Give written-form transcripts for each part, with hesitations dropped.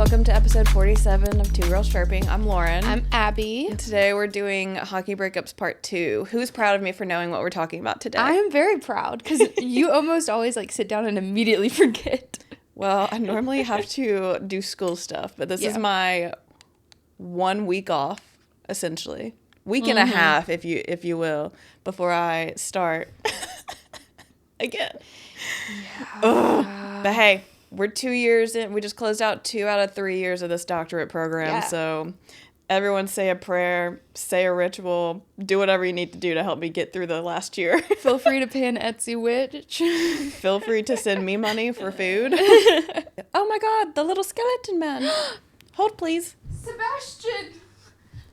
welcome to episode 47 of Two Girls Chirping. I'm Lauren. I'm Abby. And today we're doing Hockey Breakups Part 2. Who's proud of me for knowing what we're talking about today? I am very proud because you almost always sit down and immediately forget. Well, I normally have to do school stuff, but this is my 1 week off, essentially. Week and a half, if you will, before I start again. Yeah. But hey, we're 2 years in. We just closed out 2 out of 3 years of this doctorate program. Yeah. So everyone say a prayer, say a ritual, do whatever you need to do to help me get through the last year. Feel free to pay an Etsy witch. Feel free to send me money for food. Oh my God, the little skeleton man. Hold, please.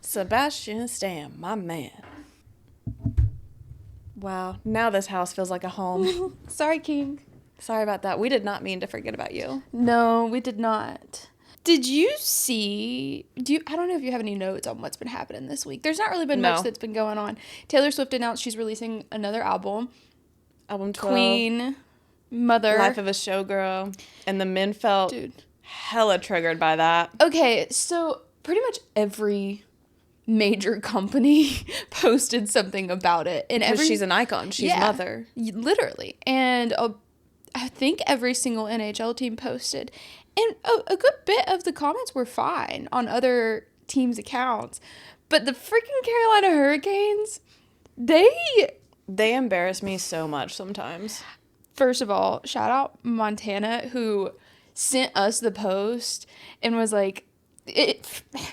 Sebastian Stan, my man. Wow, now this house feels like a home. Sorry, King. Sorry about that. We did not mean to forget about you. No, we did not. Did you see, I don't know if you have any notes on what's been happening this week. There's not really been much that's been going on. Taylor Swift announced she's releasing another album. Album 12. Queen, Mother. Life of a Showgirl. And the men felt hella triggered by that. Okay, so pretty much every major company posted something about it. And she's an icon. She's Mother. Literally. And I think every single NHL team posted. And a good bit of the comments were fine on other teams' accounts. But the freaking Carolina Hurricanes, they embarrass me so much sometimes. First of all, shout out Montana, who sent us the post and was like,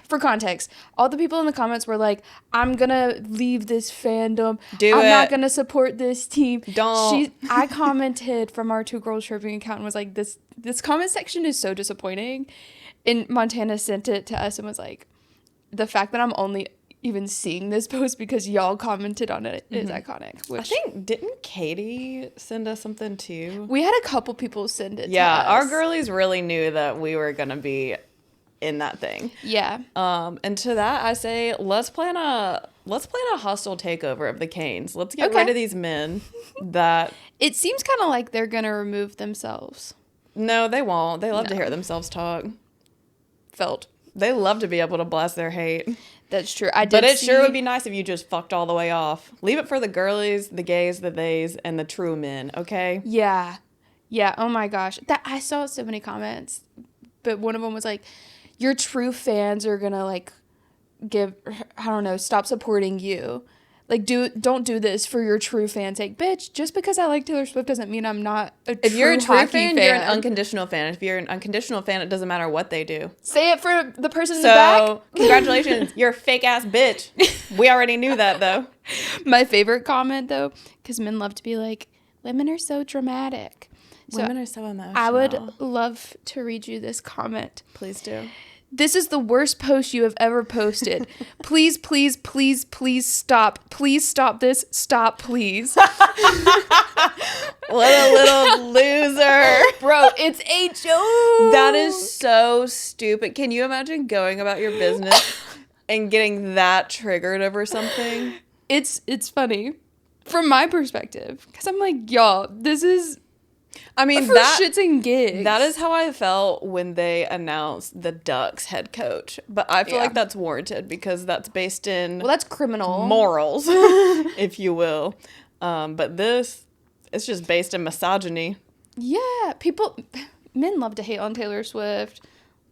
for context, all the people in the comments were like, I'm gonna leave this fandom. I'm not gonna support this team. I commented from our Two Girls Chirping account and was like, this comment section is so disappointing. And Montana sent it to us and was like, the fact that I'm only even seeing this post because y'all commented on it is iconic. I think, didn't Katie send us something too? We had a couple people send it to us. Yeah, our girlies really knew that we were gonna be in that thing. Yeah. And to that I say, let's plan a hostile takeover of the Canes. Let's get rid of these men that it seems kind of like they're gonna remove themselves. No, they won't. They love to hear themselves talk. They love to be able to blast their hate. That's true. But it sure would be nice if you just fucked all the way off. Leave it for the girlies, the gays, the theys, and the true men, okay? Yeah. Yeah, oh my gosh. I saw so many comments, but one of them was like, your true fans are gonna stop supporting you. Like, don't do this for your true fans' sake. Bitch, just because I like Taylor Swift doesn't mean I'm not a true If you're a true hockey fan, you're an unconditional fan. If you're an unconditional fan, it doesn't matter what they do. Say it for the person in the back. So, congratulations. You're a fake-ass bitch. We already knew that, though. My favorite comment, though, because men love to be like, women are so dramatic. Women are so emotional. I would love to read you this comment. Please do. This is the worst post you have ever posted. Please, please, please, please stop. Please stop this. Stop, please. What a little loser. Bro, it's a joke. That is so stupid. Can you imagine going about your business and getting that triggered over something? It's funny from my perspective. Because I'm like, y'all, this is... I mean, for shits and gigs. That is how I felt when they announced the Ducks head coach. But I feel like that's warranted because that's based in... Well, that's criminal. Morals, if you will. But this, it's just based in misogyny. Yeah. Men love to hate on Taylor Swift.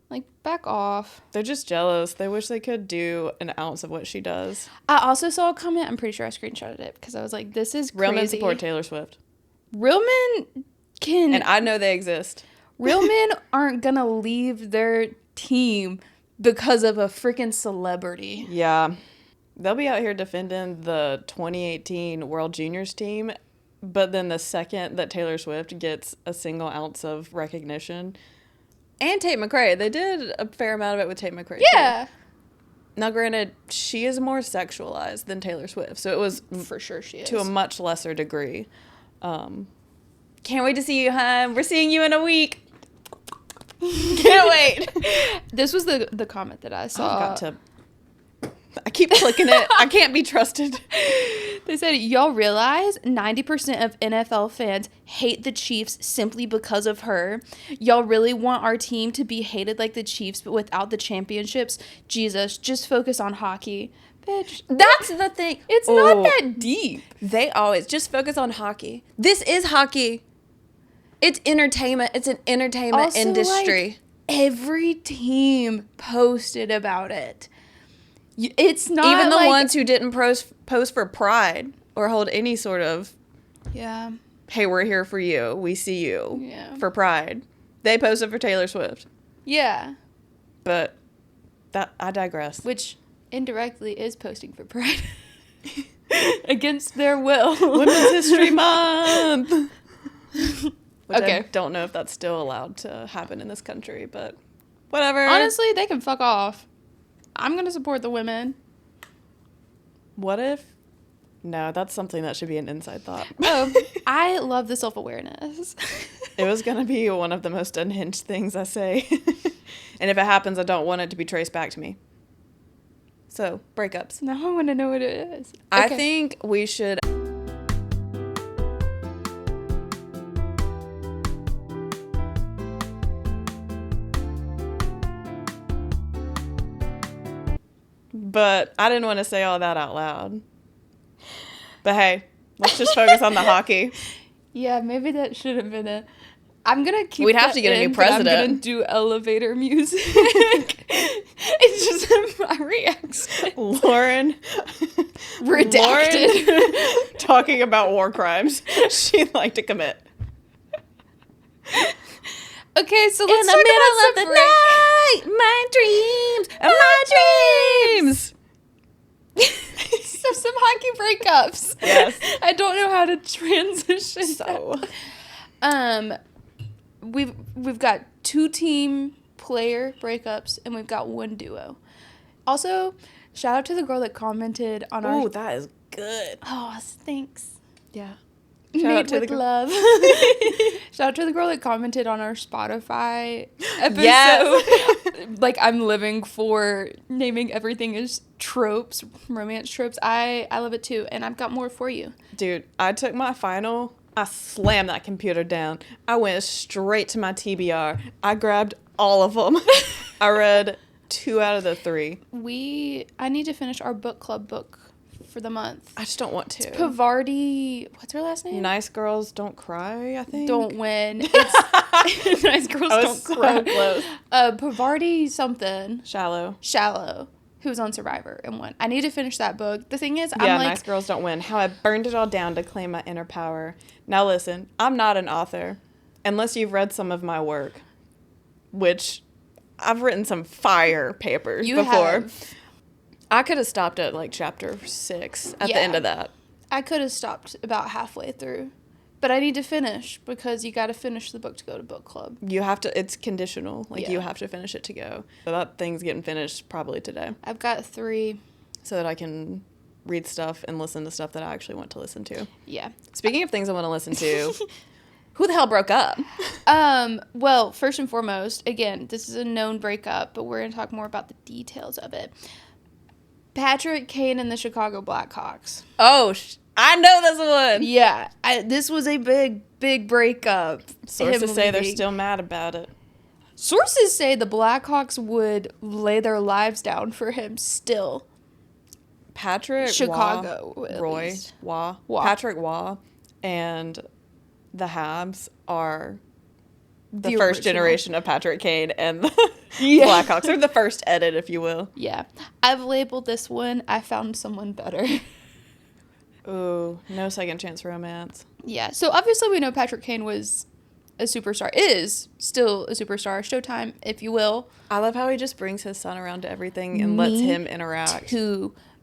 Like, back off. They're just jealous. They wish they could do an ounce of what she does. I also saw a comment. I'm pretty sure I screenshotted it because I was like, this is crazy. Real men support Taylor Swift. Real men... And I know they exist. Real men aren't gonna leave their team because of a freaking celebrity. Yeah. They'll be out here defending the 2018 World Juniors team, but then the second that Taylor Swift gets a single ounce of recognition, and Tate McRae, they did a fair amount of it with Tate McRae. Yeah. Too. Now, granted, she is more sexualized than Taylor Swift, so it was for sure she is to a much lesser degree. Can't wait to see you, hon. We're seeing you in a week. Can't wait. This was the comment that I saw. I keep clicking it. I can't be trusted. They said, y'all realize 90% of NFL fans hate the Chiefs simply because of her. Y'all really want our team to be hated like the Chiefs, but without the championships? Jesus, just focus on hockey. Bitch. That's the thing. It's not that deep. They always just focus on hockey. This is hockey. It's entertainment. It's an entertainment Also, industry. like, every team posted about it. It's not even the like, ones who didn't post for pride or hold any sort of, yeah, hey, we're here for you. We see you. Yeah. For pride. They posted for Taylor Swift. yeah, But that I digress. which indirectly is posting for pride against their will. Women's History Month. Which Okay. I don't know if that's still allowed to happen in this country, but whatever. Honestly, they can fuck off. I'm gonna support the women. What if? No, that's something that should be an inside thought. Oh, I love the self-awareness. It was going to be one of the most unhinged things I say. And if it happens, I don't want it to be traced back to me. So, breakups. Now I want to know what it is. I Okay. think we should... But I didn't want to say all that out loud. But hey, let's just focus on the hockey. Yeah, maybe that should have been a... I'm going to keep We'd have that to get a new in, but I'm president. going to do elevator music. It's just my reaction. Lauren Redacted. talking about war crimes she'd like to commit. Okay, so let's In the talk middle about of the some night, my dreams. so some hockey breakups. Yes. I don't know how to transition. So, We've got 2 team player breakups and we've got 1 duo. Also, shout out to the girl that commented on our... ooh, that is good. Oh, thanks. Yeah. Made Shout out to with the love. Shout out to the girl that commented on our Spotify episode. Yes. Like, I'm living for naming everything as tropes, romance tropes. I love it too, and I've got more for you. Dude, I took my final. I slammed that computer down. I went straight to my TBR. I grabbed all of them. I read 2 out of the 3. I need to finish our book club book for the month. I just don't want to. Pavardi, what's her last name? Nice Girls Don't Cry, I think. Don't win. It's Nice Girls I Don't was so Cry. close. Pavardi something. Shallow. Who was on Survivor and won. I need to finish that book. The thing is, Yeah, I'm like, Nice Girls Don't Win. How I burned it all down to claim my inner power. Now listen, I'm not an author. Unless you've read some of my work. Which, I've written some fire papers you before. have. I could have stopped at like chapter 6 at the end of that. I could have stopped about halfway through. But I need to finish because you got to finish the book to go to book club. You have to, it's conditional. Like, Yeah. you have to finish it to go. So that thing's getting finished probably today. I've got 3. So that I can read stuff and listen to stuff that I actually want to listen to. Yeah. Speaking of things I want to listen to, who the hell broke up? Well, first and foremost, again, this is a known breakup, but we're going to talk more about the details of it. Patrick Kane and the Chicago Blackhawks. Oh, I know this one. Yeah, this was a big breakup. Sources Him say they're leaving. still mad about it. Sources say the Blackhawks would lay their lives down for him still. Patrick Chicago, Waugh, at Roy least. Waugh, Waugh. Patrick Waugh, and the Habs are the The first original. generation of Patrick Kane and the Yeah. Blackhawks. They're the first edit, if you will. Yeah. I've labeled this one, I found someone better. Ooh, no second chance romance. Yeah, so obviously we know Patrick Kane was a superstar, is still a superstar, Showtime, if you will. I love how he just brings his son around to everything and lets him interact.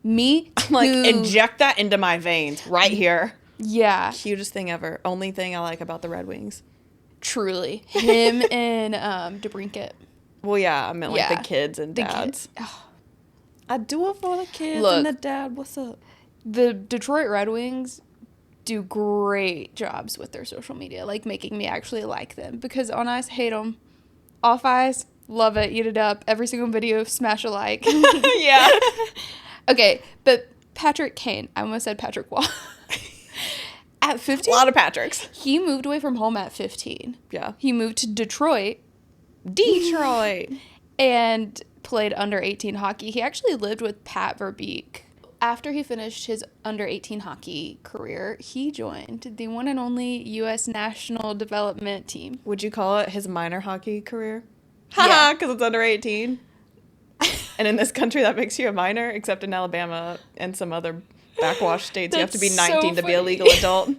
Me Like, too. inject that into my veins right here. Yeah, Cutest thing ever. Only thing I like about the Red Wings. truly. Him and DeBrincat. Well, yeah, I meant like Yeah. the kids and The kid- dads. oh. I do it for the kids Look. and the dad. What's up? The Detroit Red Wings do great jobs with their social media, like making me actually like them. Because on ice, hate them. Off ice, love it, eat it up. Every single video, smash a like. Yeah. Okay, but Patrick Kane. I almost said Patrick Wall. At 15? A lot of Patricks. He moved away from home at 15. Yeah. He moved to Detroit. And played under 18 hockey. He actually lived with Pat Verbeek. After he finished his under 18 hockey career, he joined the one and only U.S. national development team. Would you call it his minor hockey career? Yeah. Because it's under 18. And in this country, that makes you a minor, except in Alabama and some other backwash states, you have to be 19 to be a legal adult.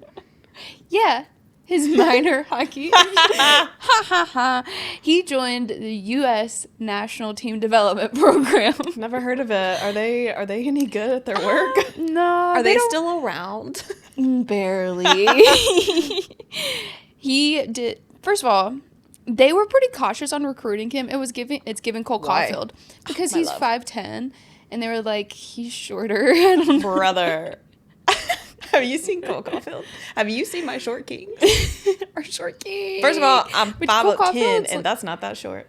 Yeah, his minor hockey. Ha ha ha. He joined the U.S. National Team Development Program. Never heard of it. Are they any good at their work? No. Are they still around? Barely. He did. First of all, they were pretty cautious on recruiting him. It's given Cole Caulfield because he's 5'10", and they were like, he's shorter. I don't know. Brother. Have you seen Cole Caulfield? Have you seen my short king? Our short king. First of all, I'm 5'10", and that's not that short.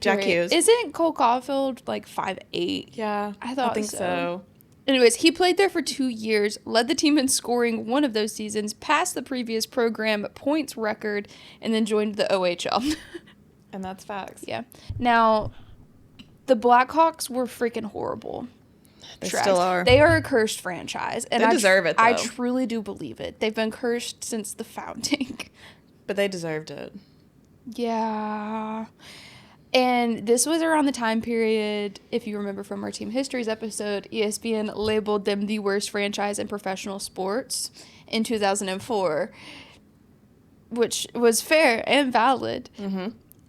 Jack Hughes. Isn't Cole Caulfield like 5'8"? Yeah, I thought I think so. Anyways, he played there for 2 years, led the team in scoring one of those seasons, passed the previous program points record, and then joined the OHL. And that's facts. Yeah. Now, the Blackhawks were freaking horrible. They still are. They are a cursed franchise. And they deserve it, though. I truly do believe it. They've been cursed since the founding. But they deserved it. Yeah. And this was around the time period, if you remember from our Team Histories episode, ESPN labeled them the worst franchise in professional sports in 2004, which was fair and valid. Mm-hmm.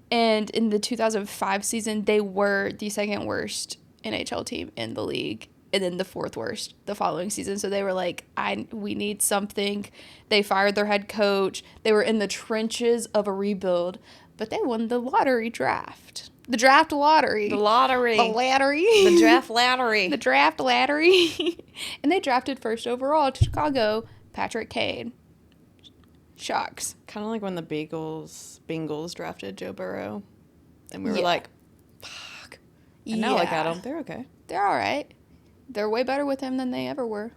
And in the 2005 season, they were the second worst NHL team in the league, and then the fourth worst the following season. So they were like, we need something. They fired their head coach. They were in the trenches of a rebuild. But they won the lottery draft. The draft lottery. The lottery. The lottery. The draft lottery. The draft lottery. And they drafted first overall to Chicago, Patrick Kane. Shocks. Kind of like when the Bengals drafted Joe Burrow. And we were like, fuck. And now look at them. They're okay. They're all right. They're way better with him than they ever were.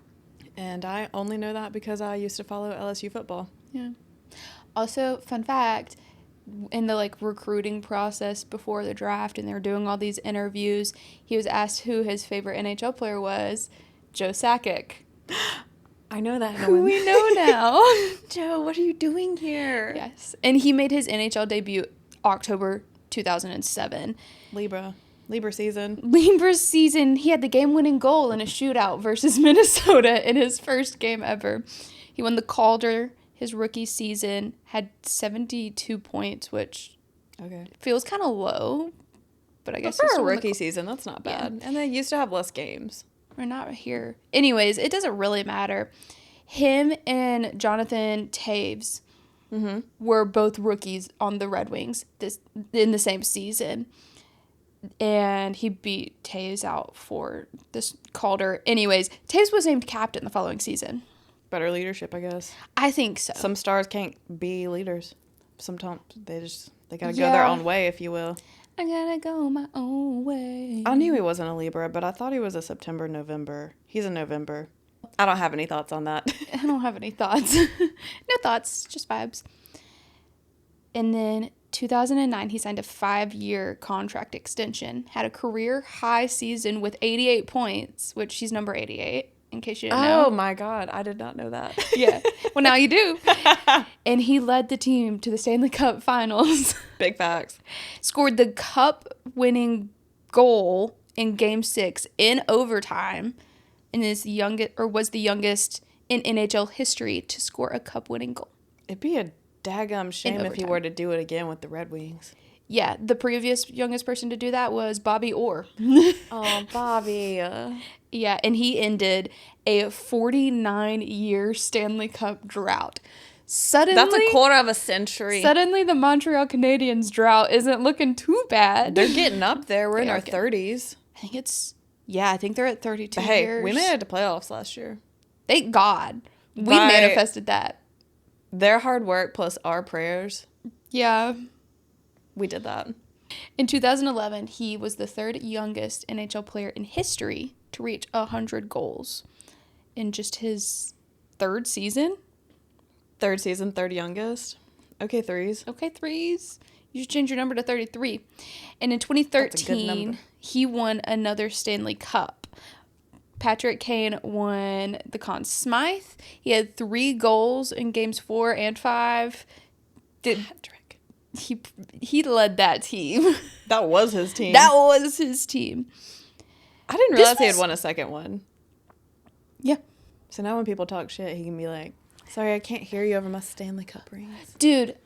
And I only know that because I used to follow LSU football. Yeah. Also, fun fact, in the recruiting process before the draft, and they were doing all these interviews, he was asked who his favorite NHL player was. Joe Sakic. I know that. Who we know now. Joe, what are you doing here? Yes. And he made his NHL debut October 2007. Libra season. Libra's season, he had the game-winning goal in a shootout versus Minnesota in his first game ever. He won the Calder his rookie season, had 72 points, which feels kind of low. But I guess for a rookie season, that's not bad. Yeah. And they used to have less games. We're not here. Anyways, it doesn't really matter. Him and Jonathan Taves were both rookies on the Red Wings in the same season. And he beat Taves out for this Calder. Anyways, Taves was named captain the following season. Better leadership, I guess. I think so. Some stars can't be leaders. Sometimes they gotta go their own way, if you will. I gotta go my own way. I knew he wasn't a Libra, but I thought he was a September, November. He's a November. I don't have any thoughts on that. I don't have any thoughts. No thoughts, just vibes. And then 2009, he signed a 5-year contract extension. Had a career high season with 88 points, which he's number 88. In case you didn't know. Oh, my God. I did not know that. Yeah. Well, now you do. And he led the team to the Stanley Cup Finals. Big facts. Scored the cup-winning goal in Game 6 in overtime. And was the youngest in NHL history to score a cup-winning goal. It'd be a daggum shame if he were to do it again with the Red Wings. Yeah, the previous youngest person to do that was Bobby Orr. Oh, Bobby. Yeah, and he ended a 49-year Stanley Cup drought. Suddenly, that's a quarter of a century. Suddenly, the Montreal Canadiens drought isn't looking too bad. They're getting up there. We're in our 30s. I think they're at 32 but years. Hey, we made it to playoffs last year. Thank God. We manifested that. Their hard work plus our prayers. Yeah. We did that. In 2011, he was the third youngest NHL player in history to reach 100 goals in just his third season. Third season, third youngest. Okay, threes. Okay, threes. You should change your number to 33. And in 2013, he won another Stanley Cup. Patrick Kane won the Conn Smythe. He had 3 goals in games 4 and 5. Patrick. He led that team. That was his team. That was his team. I didn't realize he had won a second one. Yeah. So now when people talk shit, he can be like, sorry, I can't hear you over my Stanley Cup rings. Dude,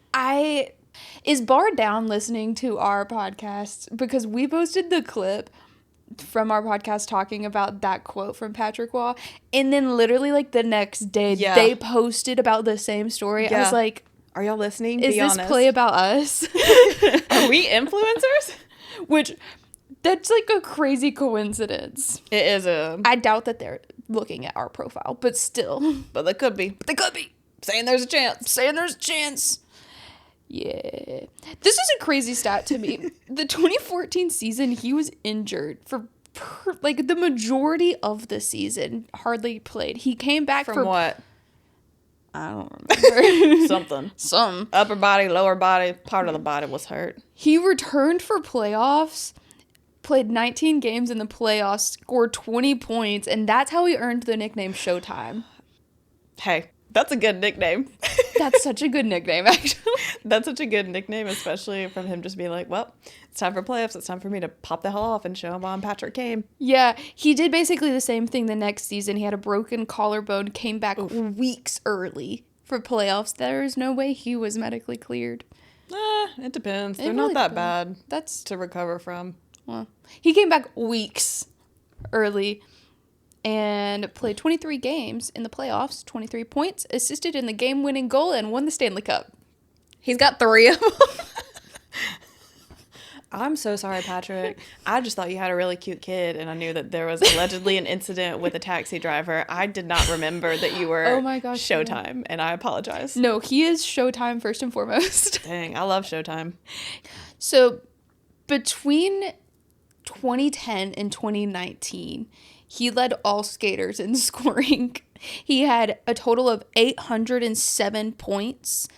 is Bar down listening to our podcast? Because we posted the clip from our podcast talking about that quote from Patrick Waugh, and then literally like the next day they posted about the same story. I was like, are y'all listening? Is this play about us? Are we influencers? Which, that's like a crazy coincidence. It is I doubt that they're looking at our profile, but still. But they could be. Saying there's a chance. Yeah. This is a crazy stat to me. The 2014 season, he was injured for like the majority of the season, hardly played. He came back from what? I don't remember. Something. Upper body, lower body, part of the body was hurt. He returned for playoffs, played 19 games in the playoffs, scored 20 points, and that's how he earned the nickname Showtime. Hey, that's a good nickname. That's such a good nickname, actually. That's such a good nickname, especially from him just being like, well, it's time for playoffs. It's time for me to pop the hell off and show him why I'm Patrick Kane. Yeah, he did basically the same thing the next season. He had a broken collarbone, came back weeks early for playoffs. There's no way he was medically cleared. It depends. They're not that bad to recover from. Well, he came back weeks early and played 23 games in the playoffs, 23 points, assisted in the game-winning goal, and won the Stanley Cup. He's got 3 of them. I'm so sorry, Patrick. I just thought you had a really cute kid, and I knew that there was allegedly an incident with a taxi driver. I did not remember that you were Showtime, and I apologize. No, he is Showtime first and foremost. Dang, I love Showtime. So, between 2010 and 2019, he led all skaters in scoring. He had a total of 807 points,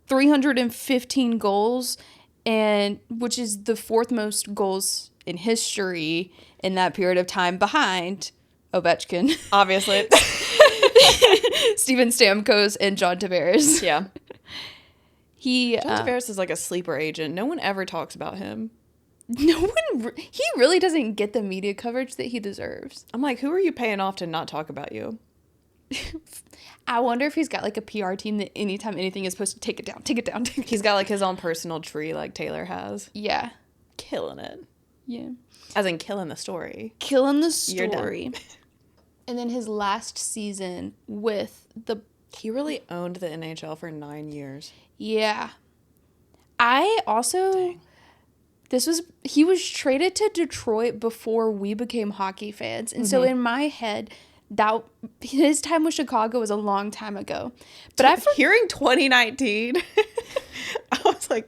315 goals, and which is the 4th most goals in history in that period of time, behind Ovechkin. Obviously. Steven Stamkos and John Tavares. Yeah. John Tavares is like a sleeper agent. No one ever talks about him. He really doesn't get the media coverage that he deserves. I'm like, who are you paying off to not talk about you? I wonder if he's got like a PR team that anytime anything is supposed to take it down. He's got like his own personal tree like Taylor has. Yeah. Killing it. Yeah. As in killing the story. You're done. And then his last season with he really owned the NHL for 9 years. Yeah. I also... He was traded to Detroit before we became hockey fans. And so in my head, his time with Chicago was a long time ago. But hearing 2019, I was like,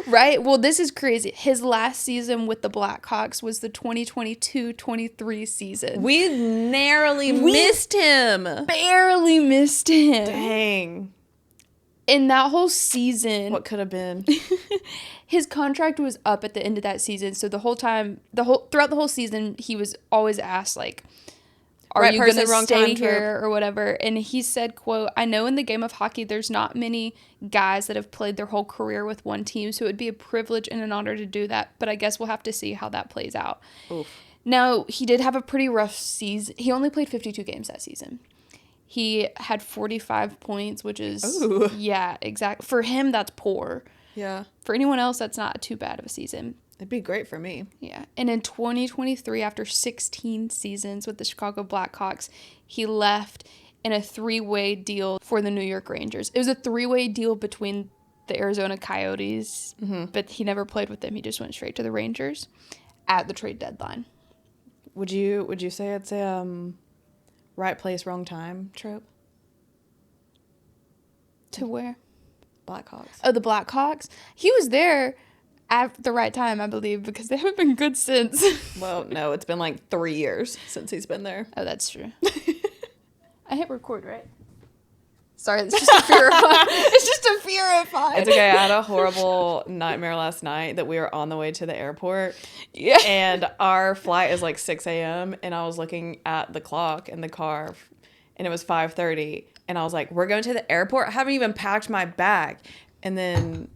right? Well, this is crazy. His last season with the Blackhawks was the 2022-23 season. We narrowly missed him. Barely missed him. Dang. In that whole season, what could have been? His contract was up at the end of that season, so throughout the whole season, he was always asked like, "Are you going to stay here or whatever?" And he said, "Quote: I know in the game of hockey, there's not many guys that have played their whole career with one team, so it would be a privilege and an honor to do that. But I guess we'll have to see how that plays out." Oof. Now, he did have a pretty rough season. He only played 52 games that season. He had 45 points, which is... Ooh. Yeah, exactly. For him, that's poor. Yeah. For anyone else, that's not too bad of a season. It'd be great for me. Yeah. And in 2023, after 16 seasons with the Chicago Blackhawks, he left in a 3-way deal for the New York Rangers. It was a 3-way deal between the Arizona Coyotes, but he never played with them. He just went straight to the Rangers at the trade deadline. Would you say it's a right place, wrong time trope? To where? Blackhawks. Oh, the Blackhawks? He was there at the right time, I believe, because they haven't been good since. Well, no, it's been like 3 years since he's been there. Oh, that's true. I hit record, right? Sorry, it's just a fear of mine. It's just a fear of mine. It's okay. I had a horrible nightmare last night that we were on the way to the airport. Yeah. And our flight is like 6 a.m. And I was looking at the clock in the car and it was 5:30. And I was like, we're going to the airport? I haven't even packed my bag. And then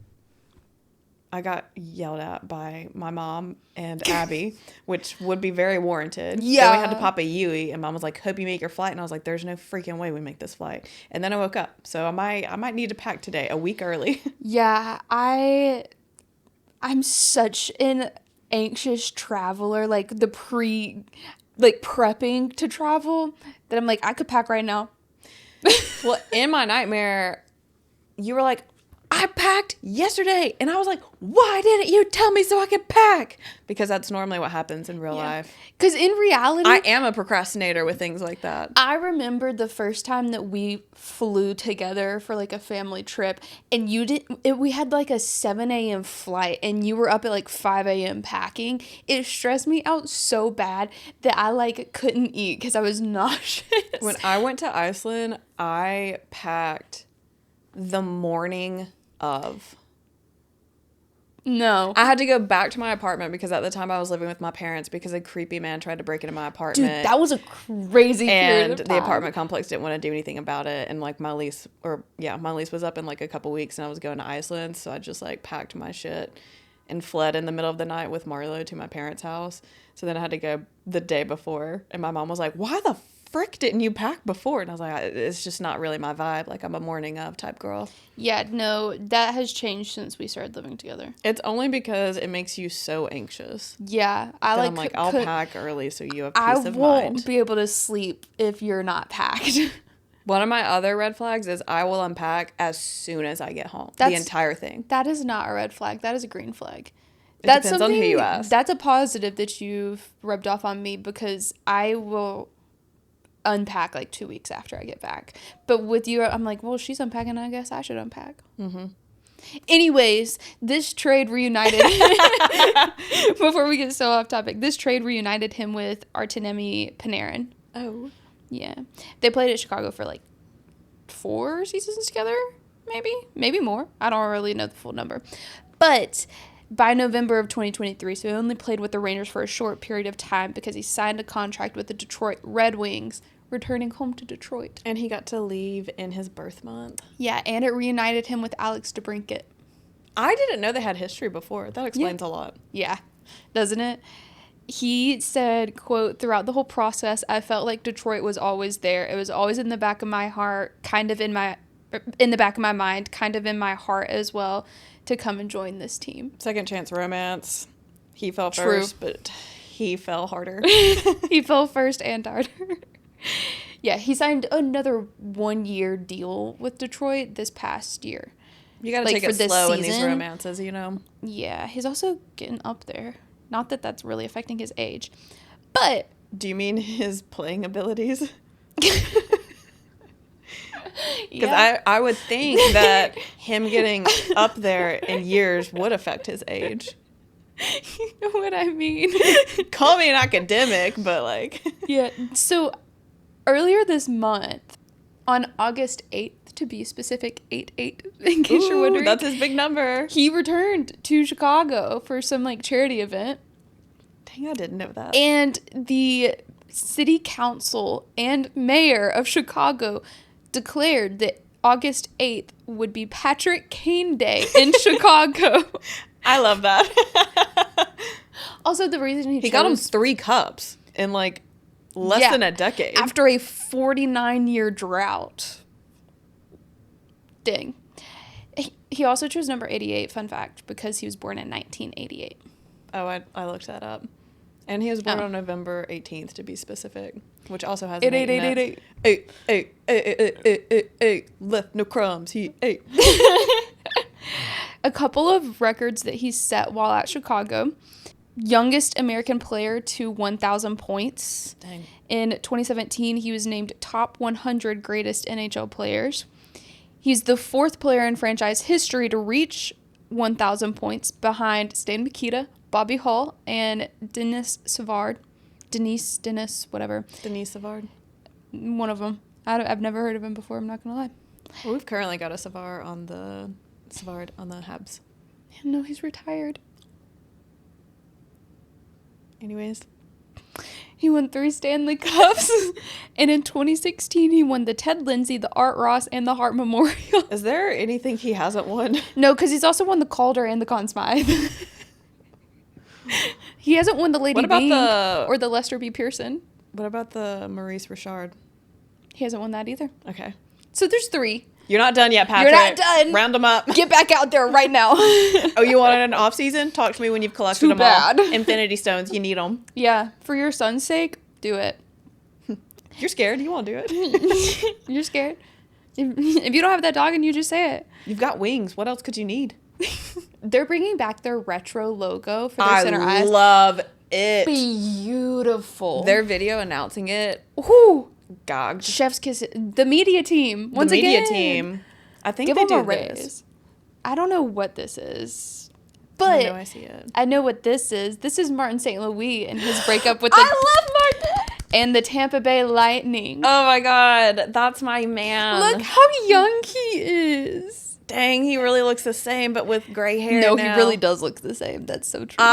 I got yelled at by my mom and Abby, which would be very warranted. Yeah. So we had to pop a Yui, and Mom was like, hope you make your flight. And I was like, there's no freaking way we make this flight. And then I woke up. So I might need to pack today, a week early. Yeah, I'm such an anxious traveler, like prepping to travel, that I'm like, I could pack right now. Well, in my nightmare, you were like, I packed yesterday. And I was like, why didn't you tell me so I could pack? Because that's normally what happens in real life. Because in reality, I am a procrastinator with things like that. I remember the first time that we flew together for like a family trip, and we had like a 7 a.m. flight, and you were up at like 5 a.m. packing. It stressed me out so bad that I like couldn't eat because I was nauseous. When I went to Iceland, I packed the morning of. No. I had to go back to my apartment because at the time I was living with my parents because a creepy man tried to break into my apartment. Dude, that was a crazy period And of the time. apartment complex didn't want to do anything about it. And like my lease was up in like a couple weeks and I was going to Iceland. So I just like packed my shit and fled in the middle of the night with Marlo to my parents' house. So then I had to go the day before. And my mom was like, why the frick didn't you pack before? And I was like, it's just not really my vibe. Like, I'm a morning of type girl. Yeah, no, that has changed since we started living together. It's only because it makes you so anxious. Yeah, I'm like, I'll pack early so you have peace of mind. I won't be able to sleep if you're not packed. One of my other red flags is I will unpack as soon as I get home. The entire thing. That is not a red flag. That is a green flag. It depends on who you ask. That's a positive that you've rubbed off on me, because I will unpack like 2 weeks after I get back. But with you, I'm like, well, she's unpacking, I guess I should unpack. Mm-hmm. Anyways, this trade reunited. Before we get so off topic, this trade reunited him with Artemi Panarin. Oh. Yeah. They played at Chicago for like 4 seasons together, maybe more. I don't really know the full number. But by November of 2023, so he only played with the Rangers for a short period of time because he signed a contract with the Detroit Red Wings, returning home to Detroit. And he got to leave in his birth month. Yeah, and it reunited him with Alex DeBrincat. I didn't know they had history before. That explains a lot. Yeah, doesn't it? He said, quote, throughout the whole process, I felt like Detroit was always there. It was always in the back of my heart, kind of in the back of my mind, kind of in my heart as well, to come and join this team. Second chance romance. He fell first, but he fell harder. He fell first and harder. Yeah, he signed another 1-year deal with Detroit this past year. You got to take it slow in these romances, you know? Yeah, he's also getting up there. Not that that's really affecting his age. But... Do you mean his playing abilities? Because I would think that him getting up there in years would affect his age. You know what I mean? Call me an academic, but like... Yeah, so earlier this month, on August 8th, to be specific, 8/8, in case you're wondering. That's his big number. He returned to Chicago for some like charity event. Dang, I didn't know that. And the city council and mayor of Chicago declared that August 8th would be Patrick Kane Day in Chicago. I love that. Also, the reason he got him 3 cups in like less than a decade. After a 49-year drought. Dang. He also chose number 88, fun fact, because he was born in 1988. Oh, I looked that up. And he was born on November 18th, to be specific, which also has an 8. 8. Left no crumbs. He ate. A couple of records that he set while at Chicago. Youngest American player to 1,000 points. Dang. In 2017, he was named top 100 greatest NHL players. He's the 4th player in franchise history to reach 1,000 points behind Stan Mikita, Bobby Hull, and Dennis Savard. Denise, whatever. Denise Savard. One of them. I've never heard of him before, I'm not going to lie. Well, we've currently got a Savard on the Habs. No, he's retired. Anyways. He won 3 Stanley Cups. And in 2016, he won the Ted Lindsay, the Art Ross, and the Hart Memorial. Is there anything he hasn't won? No, because he's also won the Calder and the Conn Smythe. He hasn't won the Lady Byng or the Lester B. Pearson. What about the Maurice Richard? He hasn't won that either. Okay. So there's 3. You're not done yet, Patrick. You're not done. Round them up. Get back out there right now. Oh, you want an off season? Talk to me when you've collected them bad. all. Infinity Stones, you need them. Yeah, for your son's sake, do it. You're scared. You won't do it. You're scared. If you don't have that dog and you just say it. You've got wings. What else could you need? They're bringing back their retro logo for their center eyes. I love it. Beautiful. Their video announcing it. Whoo! Gogged. Chef's kiss. The media team. Once again. The media team. I think Give they them do a raise. this. I don't know what this is. But I know I see it. I know what this is. This is Martin St. Louis and his breakup with the... I love Martin! And the Tampa Bay Lightning. Oh my god. That's my man. Look how young he is. Dang, he really looks the same, but with gray hair No, now. he really does look the same. That's so true.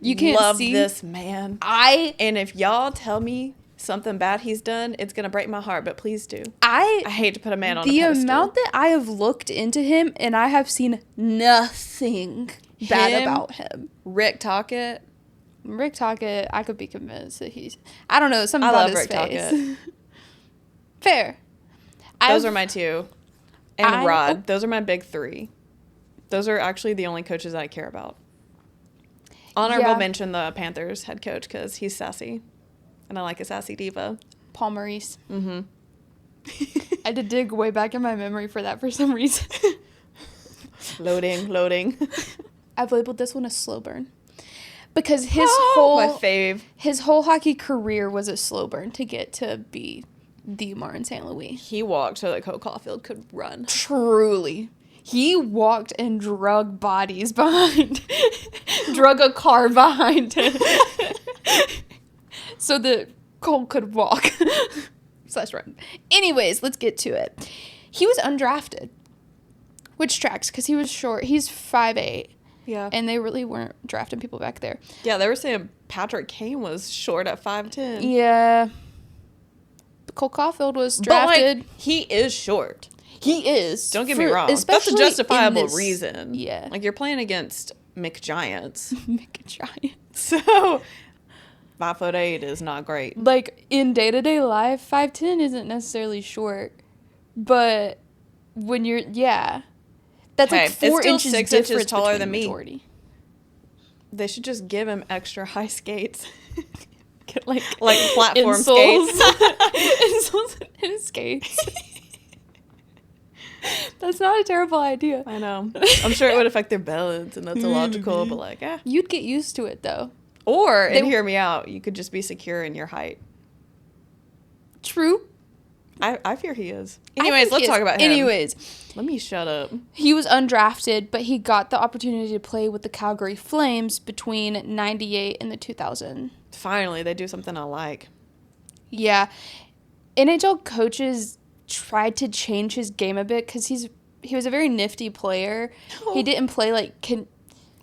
You can't love this man. And if y'all tell me something bad he's done, it's gonna break my heart, but please do. I hate to put a man on a pedestal. The amount that I have looked into him and I have seen nothing bad about him. Rick Tocchet, I could be convinced that he's... I don't know, something about his Rick face. Tocchet. Fair. Those are my 2. And Rod. Those are my big 3. Those are actually the only coaches I care about. Honorable mention the Panthers head coach because he's sassy. And I like a sassy diva. Paul Maurice. Mm-hmm. I had to dig way back in my memory for that for some reason. Loading. I've labeled this one a slow burn. Because my fave. His whole hockey career was a slow burn to get to be the Martin St. Louis. He walked so that Cole Caulfield could run. Truly. He walked and drug bodies behind. Drug a car behind him. So that Cole could walk. / run. Anyways, let's get to it. He was undrafted. Which tracks, because he was short. He's 5'8". Yeah. And they really weren't drafting people back there. Yeah, they were saying Patrick Kane was short at 5'10". Yeah. But Cole Caulfield was drafted. But, he is short. He is. Don't get me wrong. That's a justifiable reason. Yeah. Like, you're playing against McGiants. McGiants. So, 5'8" is not great. Like, in day-to-day life, 5'10" isn't necessarily short. But when you're, that's like 4 inches 6 difference inches taller than me. me. They should just give him extra high skates. Get like platform insoles. skates. Insoles and skates. That's not a terrible idea. I know. I'm sure it would affect their balance, and that's illogical, but like, You'd get used to it, though. Or, and hear me out, you could just be secure in your height. True. I fear he is. Anyways, let's talk about him. Anyways. Let me shut up. He was undrafted, but he got the opportunity to play with the Calgary Flames between 98 and the 2000. Finally, they do something I like. Yeah. NHL coaches tried to change his game a bit because he was a very nifty player. Oh. He didn't play like...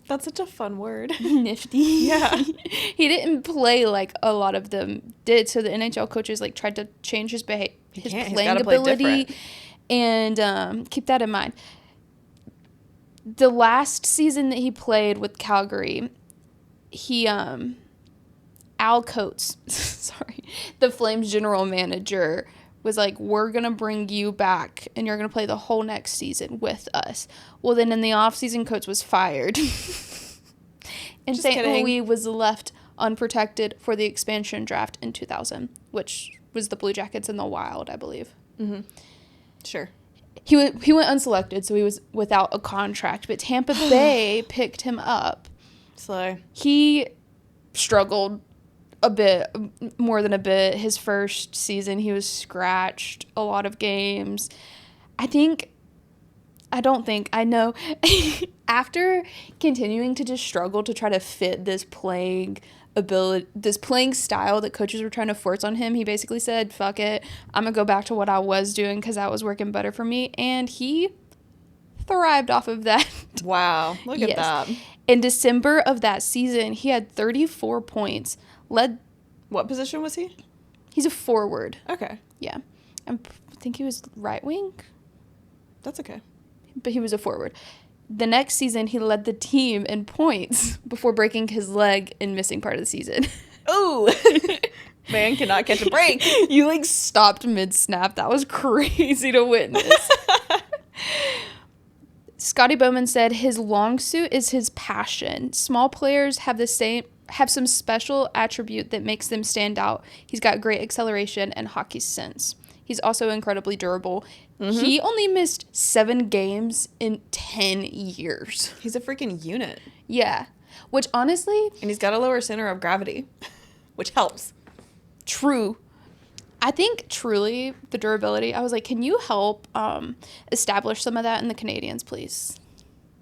That's such a fun word. Nifty. Yeah. He didn't play like a lot of them did, so the NHL coaches like tried to change his playing ability and keep that in mind. The last season that he played with Calgary, he Al Coates, the Flames general manager, was like, we're going to bring you back and you're going to play the whole next season with us. Well, then in the offseason, Coates was fired. And St. Louis was left unprotected for the expansion draft in 2000, which was the Blue Jackets and the Wild, I believe. Mm-hmm. Sure. He went unselected, so he was without a contract. But Tampa Bay picked him up. Slow. He struggled a bit, more than a bit. His first season, he was scratched a lot of games. I I know. After continuing to just struggle to try to fit this playing style that coaches were trying to force on him, he basically said, fuck it, I'm gonna go back to what I was doing because that was working better for me, and he thrived off of that. Wow, look at that. In December of that season, he had 34 points. What position was he? He's a forward. Okay. Yeah. I think he was right wing. That's okay. But he was a forward. The next season, he led the team in points before breaking his leg and missing part of the season. Ooh. Man cannot catch a break. You, like, stopped mid-snap. That was crazy to witness. Scotty Bowman said his long suit is his passion. Small players have some special attribute that makes them stand out. He's got great acceleration and hockey sense. He's also incredibly durable. Mm-hmm. He only missed 7 games in 10 years. He's a freaking unit. Yeah. Which honestly... And he's got a lower center of gravity, which helps. True. I think truly the durability, I was like, can you help establish some of that in the Canadians, please?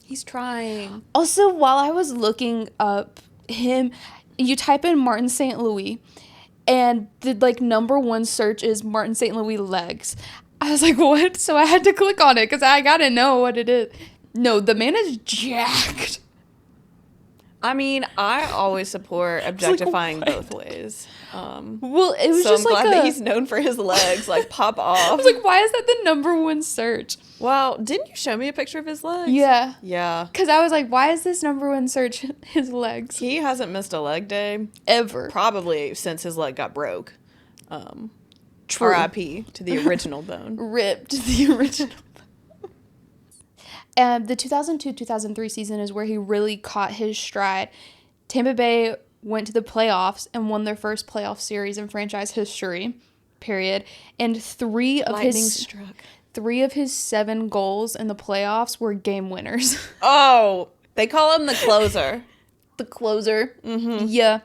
He's trying. Also, while I was looking up him, you type in Martin St. Louis, and the like number 1 search is Martin St. Louis legs. I was like, what? So I had to click on it because I gotta know what it is. No, the man is jacked. I mean, I always support objectifying both ways. Well, it was so just I'm like glad that he's known for his legs. Like, pop off. I was like, why is that the number 1 search? Well, didn't you show me a picture of his legs? Yeah. Yeah. Because I was like, why is this number 1 search his legs? He hasn't missed a leg day. Ever. Probably since his leg got broke. True. R.I.P. to the original bone. Ripped the original bone. And the 2002-2003 season is where he really caught his stride. Tampa Bay went to the playoffs and won their first playoff series in franchise history, period. And 3 of his 7 goals in the playoffs were game winners. Oh, they call him the closer. The closer. Mm-hmm. Yeah.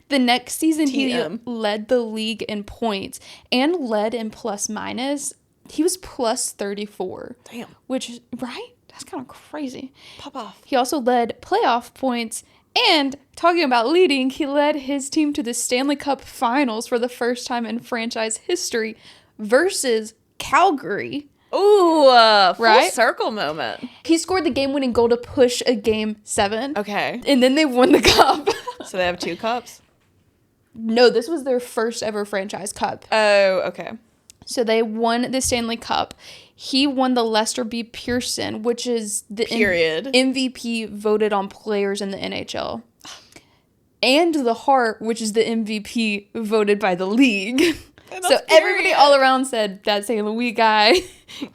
The next season, TM. he led the league in points and led in plus minus. He was plus 34. Damn. Which, right? That's kind of crazy. Pop off. He also led playoff points. And talking about leading, he led his team to the Stanley Cup Finals for the first time in franchise history versus Calgary. Ooh, full circle moment. He scored the game-winning goal to push a Game 7. Okay. And then they won the cup. So they have 2 cups? No, this was their first ever franchise cup. Oh, okay. So they won the Stanley Cup. He won the Lester B. Pearson, which is the MVP voted on players in the NHL. And the Hart, which is the MVP voted by the league. So everybody all around said, that St. Louis guy,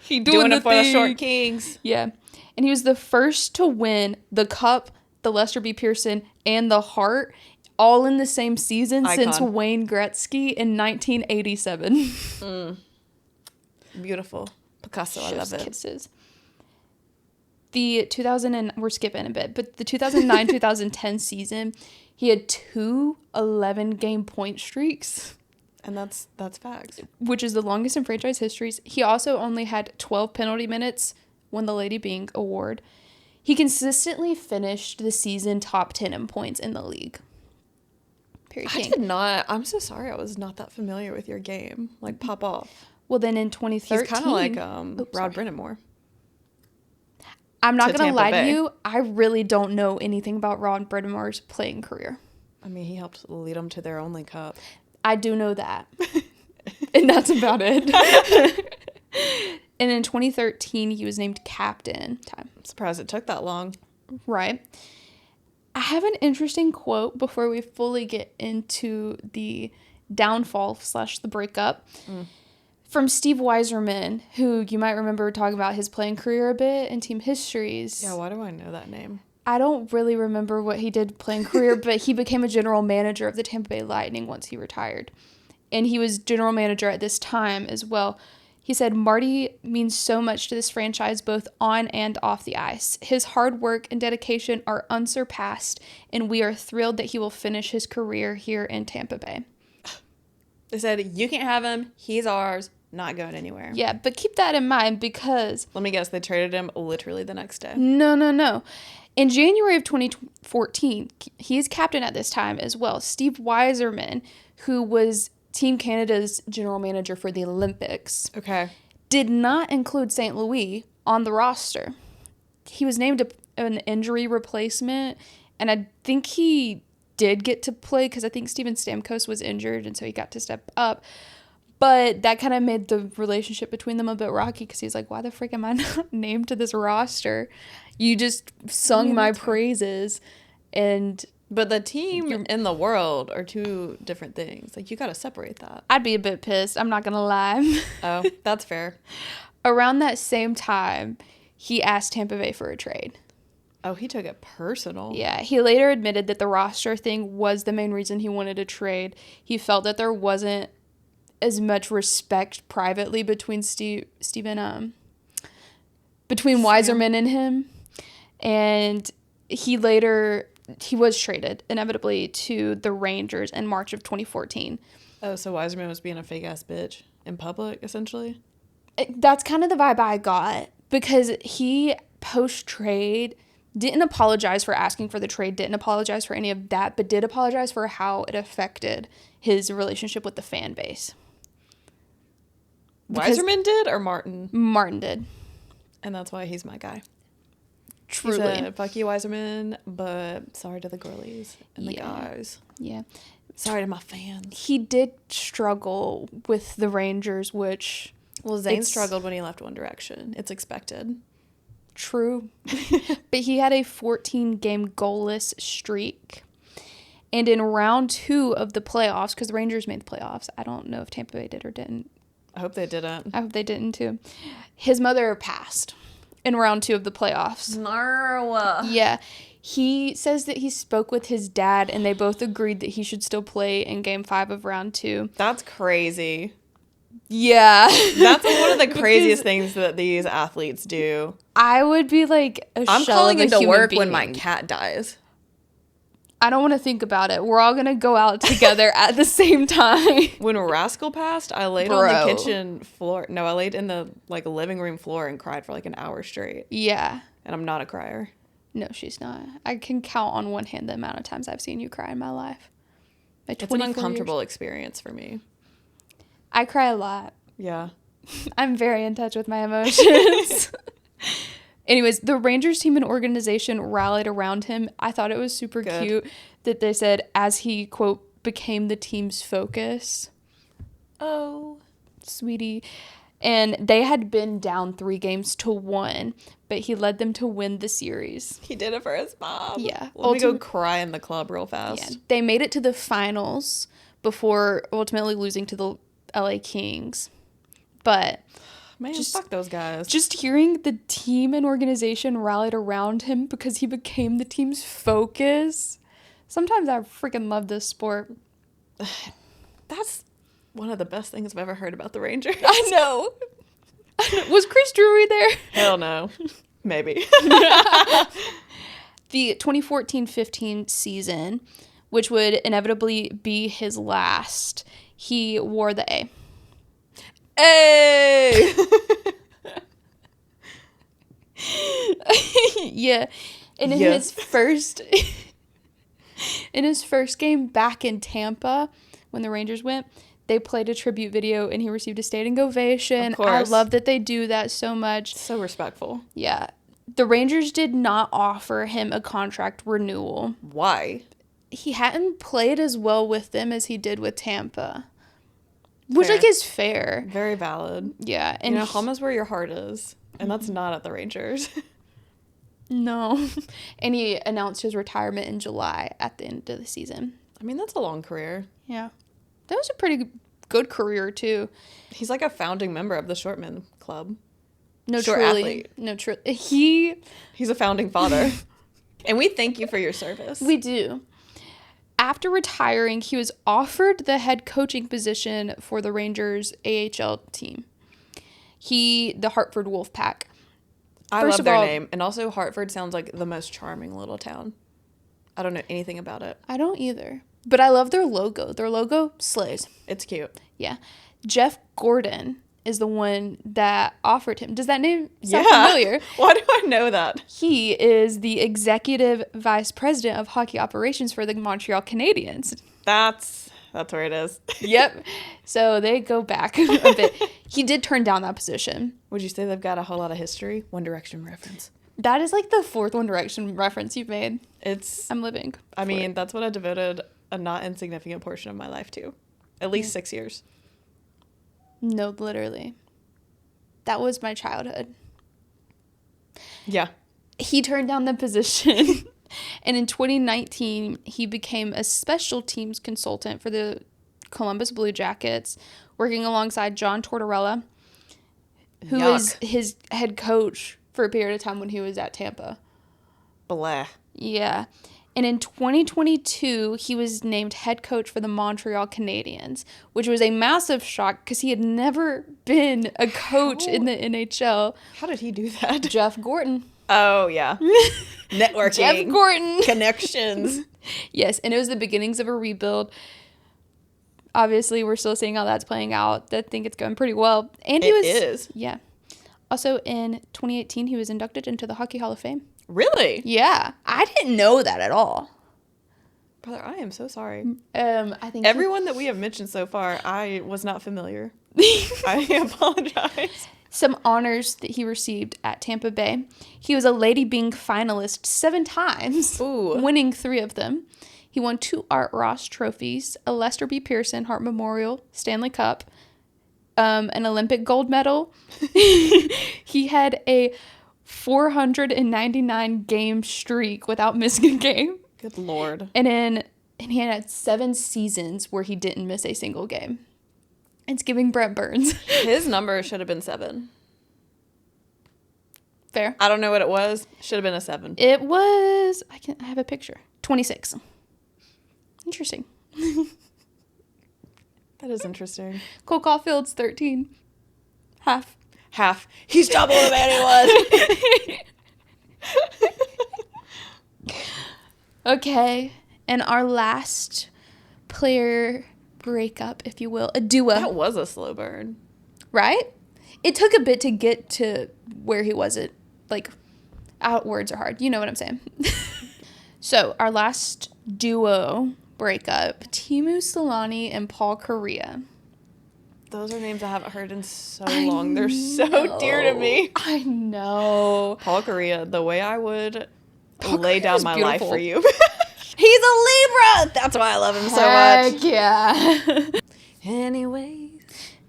he doing it for the short kings. Yeah. And he was the first to win the Cup, the Lester B. Pearson, and the Hart all in the same season since Wayne Gretzky in 1987. Beautiful. Picasso, I love it. Kisses. The 2009-2010 season, he had 2 11-game point streaks. And that's facts. Which is the longest in franchise histories. He also only had 12 penalty minutes, won the Lady Byng award. He consistently finished the season top 10 in points in the league. I did not. I'm so sorry. I was not that familiar with your game. Like, pop off. Well, then in 2013... He's kind of like Rod Brindamore. I'm not going to lie to you. I really don't know anything about Rod Brindamore's playing career. I mean, he helped lead them to their only cup. I do know that. And that's about it. And in 2013, he was named captain. I'm surprised it took that long. Right. I have an interesting quote before we fully get into the downfall / the breakup. From Steve Yzerman, who you might remember talking about his playing career a bit in team histories. Yeah, why do I know that name? I don't really remember what he did playing career, but he became a general manager of the Tampa Bay Lightning once he retired. And he was general manager at this time as well. He said, Marty means so much to this franchise, both on and off the ice. His hard work and dedication are unsurpassed, and we are thrilled that he will finish his career here in Tampa Bay. They said, you can't have him. He's ours. not going anywhere. Yeah, but keep that in mind because... Let me guess, they traded him literally the next day. No. In January of 2014, he is captain at this time as well. Steve Yzerman, who was Team Canada's general manager for the Olympics, did not include St. Louis on the roster. He was named an injury replacement, and I think he did get to play because I think Steven Stamkos was injured, and so he got to step up. But that kind of made the relationship between them a bit rocky because he's like, why the frick am I not named to this roster? You just sung my praises. But the team and the world are two different things. Like, you got to separate that. I'd be a bit pissed. I'm not going to lie. Oh, that's fair. Around that same time, he asked Tampa Bay for a trade. Oh, he took it personal. Yeah, he later admitted that the roster thing was the main reason he wanted a trade. He felt that there wasn't as much respect privately between between Yzerman and him. And he was traded inevitably to the Rangers in March of 2014. Oh, so Yzerman was being a fake ass bitch in public, essentially? That's kind of the vibe I got because he post-trade didn't apologize for asking for the trade, didn't apologize for any of that, but did apologize for how it affected his relationship with the fan base. Yzerman did or Martin? Martin did. And that's why he's my guy. Truly. He said, fuck you, Yzerman, but sorry to the girlies and the guys. Yeah. Sorry to my fans. He did struggle with the Rangers, which... Well, Zane struggled when he left One Direction. It's expected. True. But he had a 14-game goalless streak. And in round 2 of the playoffs, because the Rangers made the playoffs, I don't know if Tampa Bay did or didn't. I hope they didn't. I hope they didn't, too. His mother passed in round 2 of the playoffs. No. Yeah. He says that he spoke with his dad, and they both agreed that he should still play in Game 5 of round 2. That's crazy. Yeah. That's one of the craziest things that these athletes do. I would be like I'm calling into work when my cat dies. I don't want to think about it. We're all going to go out together at the same time. When Rascal passed, I laid on the kitchen floor. No, I laid in the living room floor and cried for an hour straight. Yeah. And I'm not a crier. No, she's not. I can count on one hand the amount of times I've seen you cry in my life. It's an uncomfortable experience for me. I cry a lot. Yeah. I'm very in touch with my emotions. Anyways, the Rangers team and organization rallied around him. I thought it was super cute that they said as he, quote, became the team's focus. Oh. Sweetie. And they had been down 3-1, but he led them to win the series. He did it for his mom. Yeah. Let me go cry in the club real fast. Yeah. They made it to the finals before ultimately losing to the LA Kings. But man, fuck those guys. Just hearing the team and organization rallied around him because he became the team's focus. Sometimes I freaking love this sport. That's one of the best things I've ever heard about the Rangers. I know. Was Chris Drury there? Hell no. Maybe. The 2014-15 season, which would inevitably be his last, he wore the A. Hey! Yeah. And in his first game back in Tampa, when the Rangers went, they played a tribute video and he received a standing ovation. Of course. I love that they do that so much. So respectful. Yeah. The Rangers did not offer him a contract renewal. Why? He hadn't played as well with them as he did with Tampa. Which, is fair. Very valid. Yeah. And home is where your heart is. And that's not at the Rangers. No. And he announced his retirement in July at the end of the season. I mean, that's a long career. Yeah. That was a pretty good career, too. He's like a founding member of the Shortman Club. No, Short truly. athlete. No, truly. He's a founding father. And we thank you for your service. We do. After retiring, he was offered the head coaching position for the Rangers AHL team. The Hartford Wolfpack. I love their name. And also, Hartford sounds like the most charming little town. I don't know anything about it. I don't either. But I love their logo. Their logo slays. It's cute. Yeah. Jeff Gordon is the one that offered him. Does that name sound familiar? Why do I know that? He is the executive vice president of hockey operations for the Montreal Canadiens. That's where it is. Yep. So they go back a bit. He did turn down that position. Would you say they've got a whole lot of history? One Direction reference. That is like the fourth One Direction reference you've made. I'm living. I mean, that's what I devoted a not insignificant portion of my life to. At least 6 years. No, literally. That was my childhood. Yeah. He turned down the position. And in 2019, he became a special teams consultant for the Columbus Blue Jackets, working alongside John Tortorella, who was his head coach for a period of time when he was at Tampa. Blah. Yeah. And in 2022, he was named head coach for the Montreal Canadiens, which was a massive shock because he had never been a coach in the NHL. How did he do that? Jeff Gorton. Oh, yeah. Networking. Jeff Gorton. Connections. Yes, and it was the beginnings of a rebuild. Obviously, we're still seeing how that's playing out. I think it's going pretty well. And it is. Yeah. Also, in 2018, he was inducted into the Hockey Hall of Fame. Really? Yeah. I didn't know that at all. Brother, I am so sorry. I think everyone that we have mentioned so far, I was not familiar. I apologize. Some honors that he received at Tampa Bay. He was a Lady Byng finalist 7 times, winning 3 of them. He won 2 Art Ross trophies, a Lester B. Pearson Hart Memorial, Stanley Cup, an Olympic gold medal. He had a 499 game streak without missing a game. Good Lord. And he had 7 seasons where he didn't miss a single game. It's giving Brent Burns. His number should have been 7. Fair. I don't know what it was. Should have been a 7. It was, I have a picture. 26. Interesting. That is interesting. Cole Caulfield's 13. Half. He's double the man he was. Okay. And our last player breakup, if you will, a duo. That was a slow burn. Right? It took a bit to get to where he was at. Like, words are hard. You know what I'm saying. So, our last duo breakup, Teemu Selanne and Paul Kariya. Those are names I haven't heard in so long. They're so dear to me. I know. Paul Kariya, the way I would lay down my life for you. He's a Libra! That's why I love him so much. Yeah.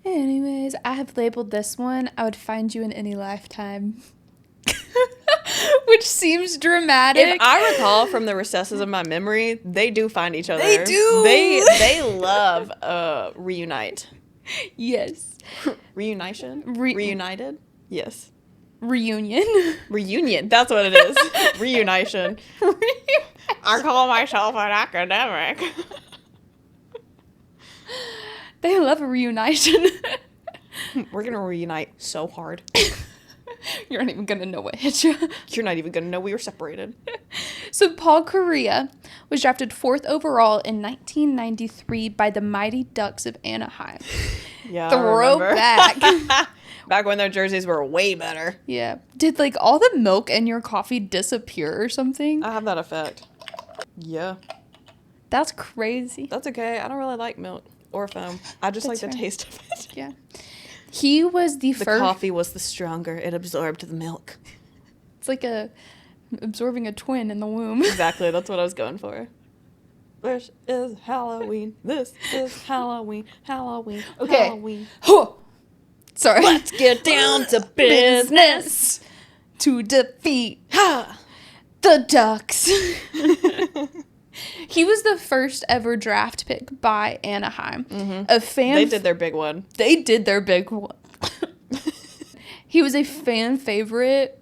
Anyways, I have labeled this one, I would find you in any lifetime. Which seems dramatic. If I recall from the recesses of my memory, they do find each other. They do. They love reunite. Yes. Reunition? Reunited? Yes. Reunion. That's what it is. Reunition. I call myself an academic. They love a reunition. We're going to reunite so hard. You're not even going to know what hit you. You're not even going to know we were separated. So Paul Kariya was drafted 4th overall in 1993 by the Mighty Ducks of Anaheim. Yeah, Throwback. Back when their jerseys were way better. Yeah. Did, like, all the milk in your coffee disappear or something? I have that effect. Yeah. That's crazy. That's okay. I don't really like milk or foam. I just like the taste of it. Yeah. He was the first. The coffee was the stronger. It absorbed the milk. It's like absorbing a twin in the womb. Exactly. That's what I was going for. This is Halloween. This is Halloween. Halloween. Okay. Halloween. Sorry. Let's get down to business. To defeat the Ducks. He was the first ever draft pick by Anaheim. Mm-hmm. They did their big one. He was a fan favorite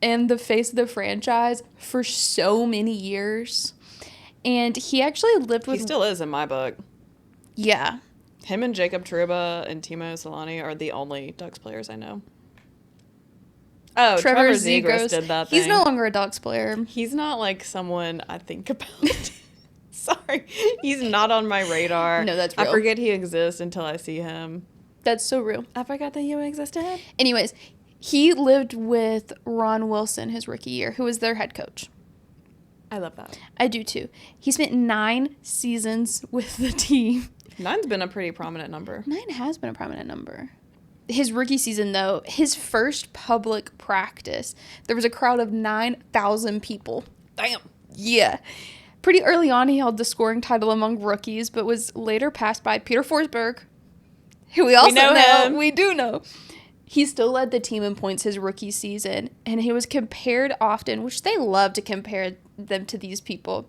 and the face of the franchise for so many years. And he actually lived with... He still is in my book. Yeah. Him and Jacob Trouba and Teemu Selanne are the only Ducks players I know. Oh, Trevor Zegras did that thing. He's no longer a Ducks player. He's not, like, someone I think about. Sorry. He's not on my radar. No, that's real. I forget he exists until I see him. That's so real. I forgot that you existed. Anyways, he lived with Ron Wilson his rookie year, who was their head coach. I love that. I do too. He spent 9 seasons with the team. 9's been a pretty prominent number. 9 has been a prominent number. His rookie season, though, his first public practice, there was a crowd of 9,000 people. Damn. Yeah. Pretty early on, he held the scoring title among rookies, but was later passed by Peter Forsberg, who we also know him. We do know. He still led the team in points his rookie season, and he was compared often, which they love to compare them to these people.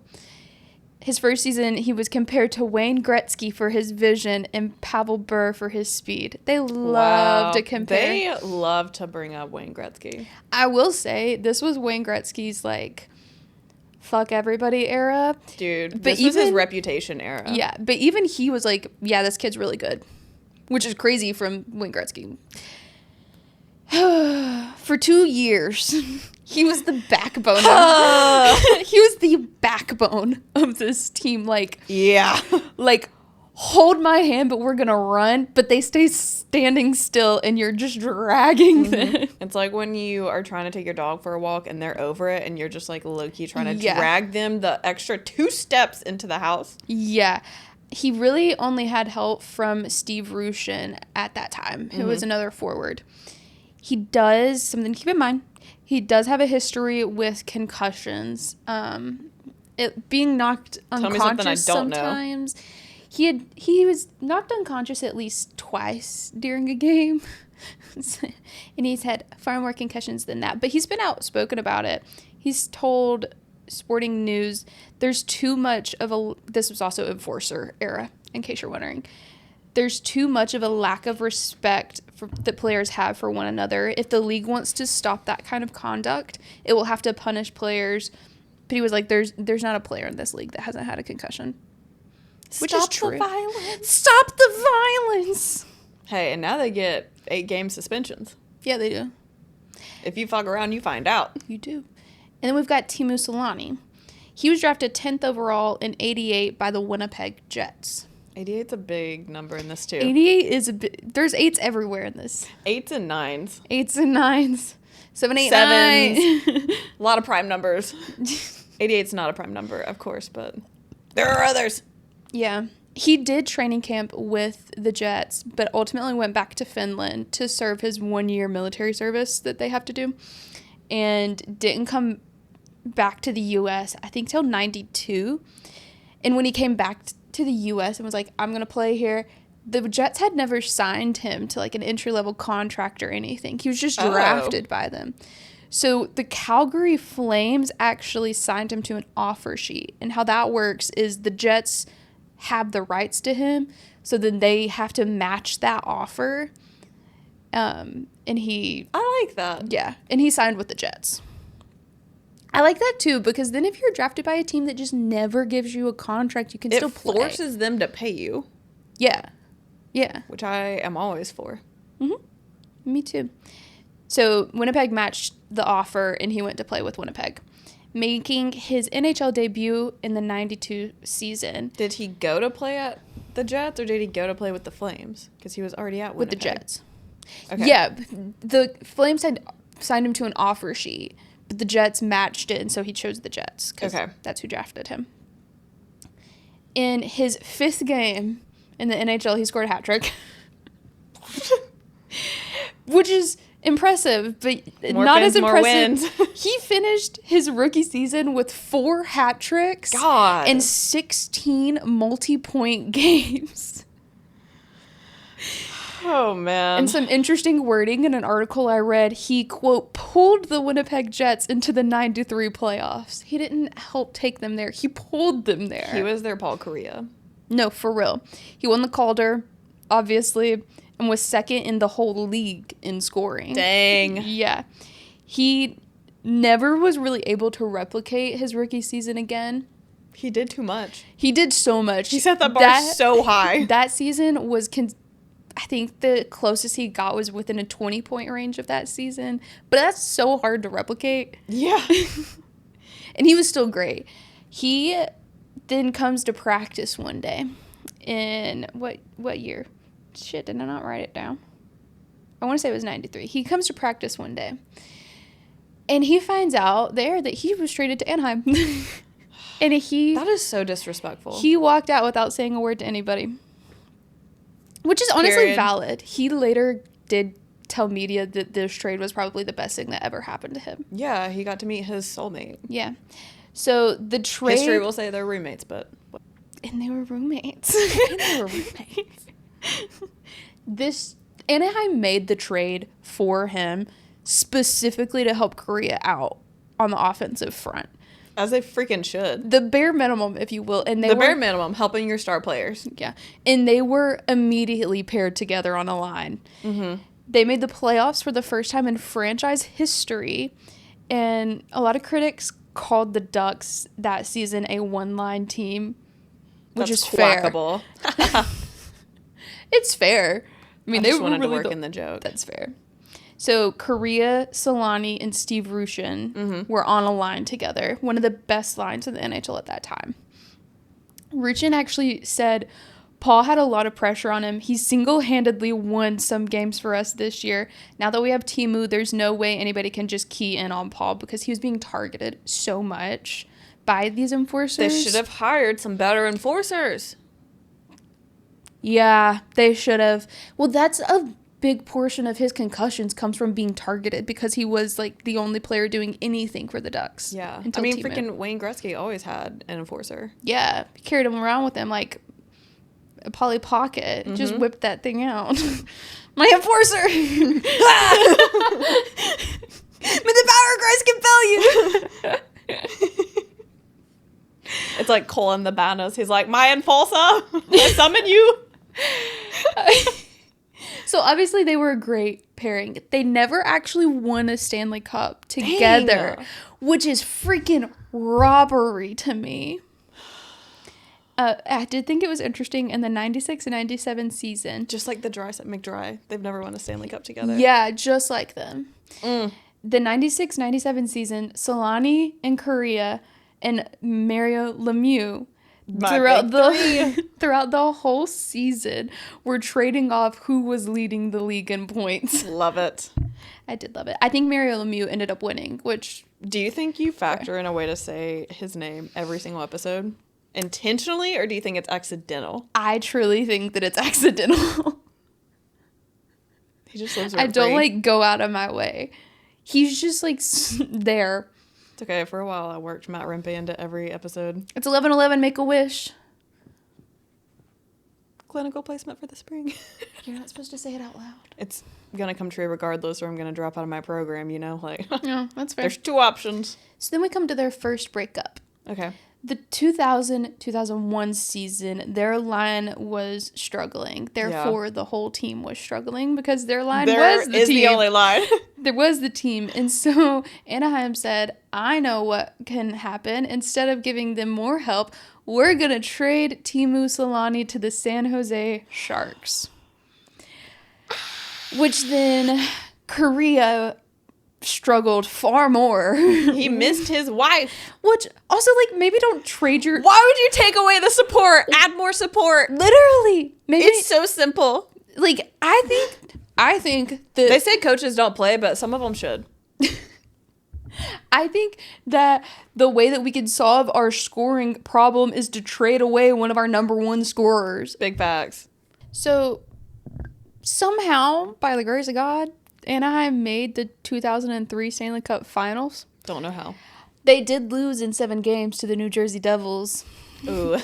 His first season, he was compared to Wayne Gretzky for his vision and Pavel Bure for his speed. They love to compare. They love to bring up Wayne Gretzky. I will say, this was Wayne Gretzky's, like, fuck everybody era. Dude, this was his reputation era. Yeah, but even he was like, yeah, this kid's really good, which is crazy from Wayne Gretzky. For 2 years, he was the backbone. He was the backbone of this team. Like, yeah, like, hold my hand, but we're gonna run. But they stay standing still, and you're just dragging them. It's like when you are trying to take your dog for a walk, and they're over it, and you're just like low key trying to drag them the extra 2 steps into the house. Yeah. He really only had help from Steve Rushin at that time, who was another forward. He does, something to keep in mind, he does have a history with concussions. Being knocked unconscious sometimes. He was knocked unconscious at least twice during a game. And he's had far more concussions than that. But he's been outspoken about it. He's told Sporting News there's too much of this was also Enforcer era, in case you're wondering. There's too much of a lack of respect that players have for one another. If the league wants to stop that kind of conduct, it will have to punish players. But he was like, there's not a player in this league that hasn't had a concussion. Which is true. Stop the violence. Stop the violence. Hey, and now they get 8-game suspensions. Yeah, they do. If you fuck around, you find out. You do. And then we've got Teemu Selanne. He was drafted 10th overall in 88 by the Winnipeg Jets. 88's a big number in this, too. 88 is there's 8s everywhere in this. 8s and 9s. 8s and 9s. 7, 8, 7s. 9. A lot of prime numbers. 88's not a prime number, of course, but there are others. Yeah. He did training camp with the Jets, but ultimately went back to Finland to serve his 1-year military service that they have to do, and didn't come back to the U.S., I think, till 92. And when he came back to the U.S. and was like, I'm going to play here, the Jets had never signed him to, like, an entry-level contract or anything. He was just drafted by them. So the Calgary Flames actually signed him to an offer sheet. And how that works is the Jets have the rights to him, so then they have to match that offer. And I like that. Yeah, and he signed with the Jets. I like that too, because then if you're drafted by a team that just never gives you a contract, you can still play. It forces them to pay you. Yeah. Yeah. Which I am always for. Mm-hmm. Me too. So Winnipeg matched the offer, and he went to play with Winnipeg, making his NHL debut in the 92 season. Did he go to play at the Jets, or did he go to play with the Flames? Because he was already at Winnipeg. With the Jets. Okay. Yeah. The Flames had signed him to an offer sheet, but the Jets matched it, and so he chose the Jets because that's who drafted him. In his 5th game in the NHL, he scored a hat trick, which is impressive, but not as impressive. He finished his rookie season with 4 hat tricks and 16 multi-point games. Oh, man. And some interesting wording in an article I read, he, quote, pulled the Winnipeg Jets into the 93 playoffs. He didn't help take them there. He pulled them there. He was their Paul Kariya. No, for real. He won the Calder, obviously, and was second in the whole league in scoring. Dang. Yeah. He never was really able to replicate his rookie season again. He did too much. He did so much. He set the bar so high. That season was, I think the closest he got was within a 20-point range of that season. But that's so hard to replicate. Yeah. And he was still great. He then comes to practice one day in, what year? Shit, did I not write it down? I want to say it was 93. He comes to practice one day. And he finds out there that he was traded to Anaheim. And that is so disrespectful. He walked out without saying a word to anybody. Which is honestly valid. He later did tell media that this trade was probably the best thing that ever happened to him. Yeah, he got to meet his soulmate. Yeah. So the trade... History will say they're roommates, but... And they were roommates. This... Anaheim made the trade for him specifically to help Kariya out on the offensive front. As they freaking should. The bare minimum, if you will. And bare minimum, helping your star players. Yeah. And they were immediately paired together on a line. Mm-hmm. They made the playoffs for the first time in franchise history. And a lot of critics called the Ducks that season a one-line team. Which is fair. It's fair. I mean, they wanted to work in the joke. That's fair. So Kariya, Selanne, and Steve Rushin were on a line together. One of the best lines in the NHL at that time. Rushin actually said Paul had a lot of pressure on him. He single-handedly won some games for us this year. Now that we have Teemu, there's no way anybody can just key in on Paul because he was being targeted so much by these enforcers. They should have hired some better enforcers. Yeah, they should have. Well, that's a big portion of his concussions comes from being targeted because he was like the only player doing anything for the Ducks. Yeah. I mean, freaking Wayne Gretzky always had an enforcer. Yeah. He carried him around with him like a Polly Pocket. Mm-hmm. Just whipped that thing out. My enforcer! May the power of Christ compel you! It's like Cole and the Banos. He's like, my enforcer, I summon you. So obviously they were a great pairing. They never actually won a Stanley Cup together, which is freaking robbery to me. I did think it was interesting in the 96 and 97 season. Just like the McDry. They've never won a Stanley Cup together. Yeah, just like them. The 96-97 season, Selanne and Kariya and Mario Lemieux throughout the whole season were trading off who was leading the league in points. Love it. I did love it. I think Mario Lemieux ended up winning, which... Do you think you factor in a way to say his name every single episode? Intentionally, or do you think it's accidental? I truly think that it's accidental. He just lives I don't, like, go out of my way. He's just, like, there. It's okay. For a while, I worked Matt Rempe into every episode. It's 11/11. Make a wish. Clinical placement for the spring. You're not supposed to say it out loud. It's gonna come true regardless, or I'm gonna drop out of my program. You know, like. No, that's fair. There's two options. So then we come to their first breakup. Okay. The 2000-2001 season, their line was struggling. Therefore, the whole team was struggling because their line was the team. There is the only line. There was the team. And so Anaheim said, I know what can happen. Instead of giving them more help, we're going to trade Teemu Selanne to the San Jose Sharks. Which then Kariya struggled far more. He missed his wife. Which also, like, maybe don't trade your... Why would you take away the support? Add more support. Literally. Maybe it's so simple. Like, I think that... They say coaches don't play, but some of them should. I think that the way that we can solve our scoring problem is to trade away one of our number one scorers. Big facts. So, somehow, by the grace of God, Anaheim made the 2003 Stanley Cup Finals. Don't know how. They did lose in 7 games to the New Jersey Devils. Ooh.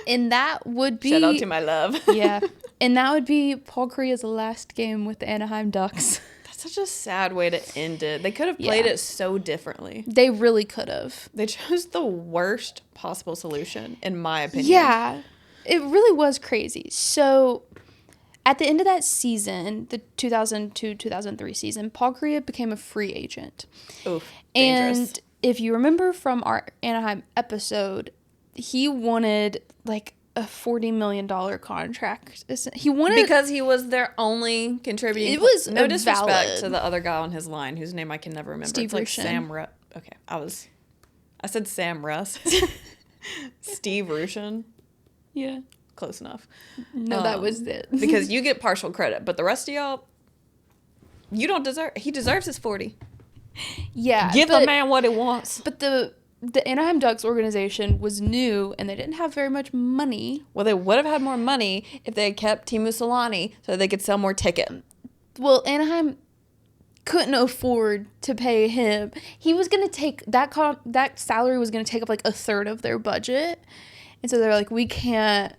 And that would be... Shout out to my love. Yeah. And that would be Paul Kariya's last game with the Anaheim Ducks. That's such a sad way to end it. They could have played it so differently. They really could have. They chose the worst possible solution, in my opinion. Yeah. It really was crazy. So... At the end of that season, the 2002-2003 season, Paul Kariya became a free agent. Oof, dangerous. And if you remember from our Anaheim episode, he wanted like a $40 million contract. He wanted... Because he was their only contributing... It was no disrespect to the other guy on his line, whose name I can never remember. Steve It's like Rushin. Okay, I said Sam Russ. Steve Rushin. Yeah. close enough. No, that was it. Because you get partial credit, but the rest of y'all, you don't deserve. He deserves his 40. Yeah. Give the man what he wants. But the Anaheim Ducks organization was new, and they didn't have very much money. Well, they would have had more money if they had kept Teemu Selanne so they could sell more tickets. Well, Anaheim couldn't afford to pay him. He was going to take that salary was going to take up like a third of their budget. And so they're like, we can't.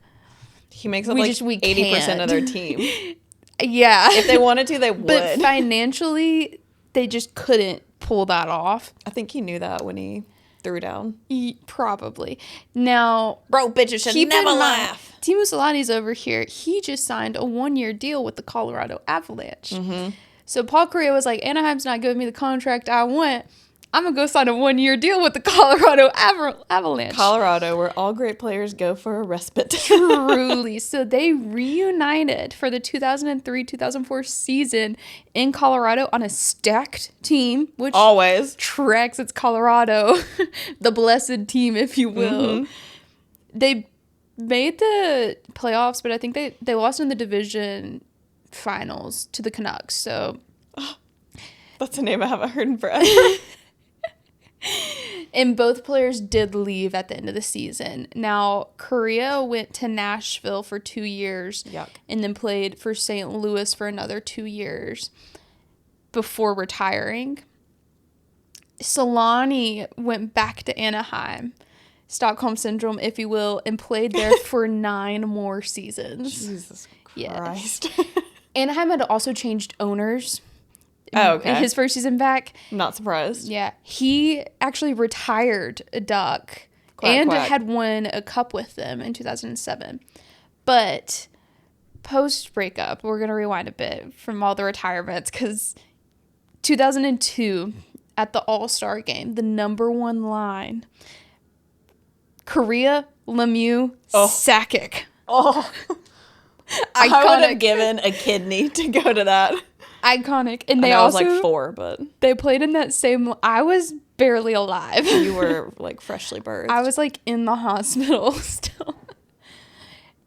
He makes up 80% of their team. Yeah. If they wanted to, they would. But financially, they just couldn't pull that off. I think he knew that when he threw down. Probably. Now, bro, bitches should never laugh. Teemu Selanne's over here. He just signed a 1-year deal with the Colorado Avalanche. Mm-hmm. So Paul Kariya was like, Anaheim's not giving me the contract I want. I'm going to go sign a 1-year deal with the Colorado Avalanche. Colorado, where all great players go for a respite. Truly. So they reunited for the 2003-2004 season in Colorado on a stacked team, which always tracks its Colorado, the blessed team, if you will. Mm-hmm. They made the playoffs, but I think they lost in the division finals to the Canucks. So that's a name I haven't heard in forever. And both players did leave at the end of the season. Now, Kariya went to Nashville for 2 years. Yuck. And then played for St. Louis for another 2 years before retiring. Selanne went back to Anaheim, Stockholm Syndrome, if you will, and played there for 9 more seasons. Jesus Christ. Yes. Anaheim had also changed owners. Oh, okay. His first season back. Not surprised. Yeah. He actually retired a Duck had won a cup with them in 2007. But post-breakup, we're going to rewind a bit from all the retirements because 2002 at the All-Star game, the number 1 line, Kariya, Lemieux, Sakic. Oh. I would have given a kidney to go to that. Iconic. And they I also was like 4, but they played in that same. I was barely alive. You were like freshly birthed. I was like in the hospital still.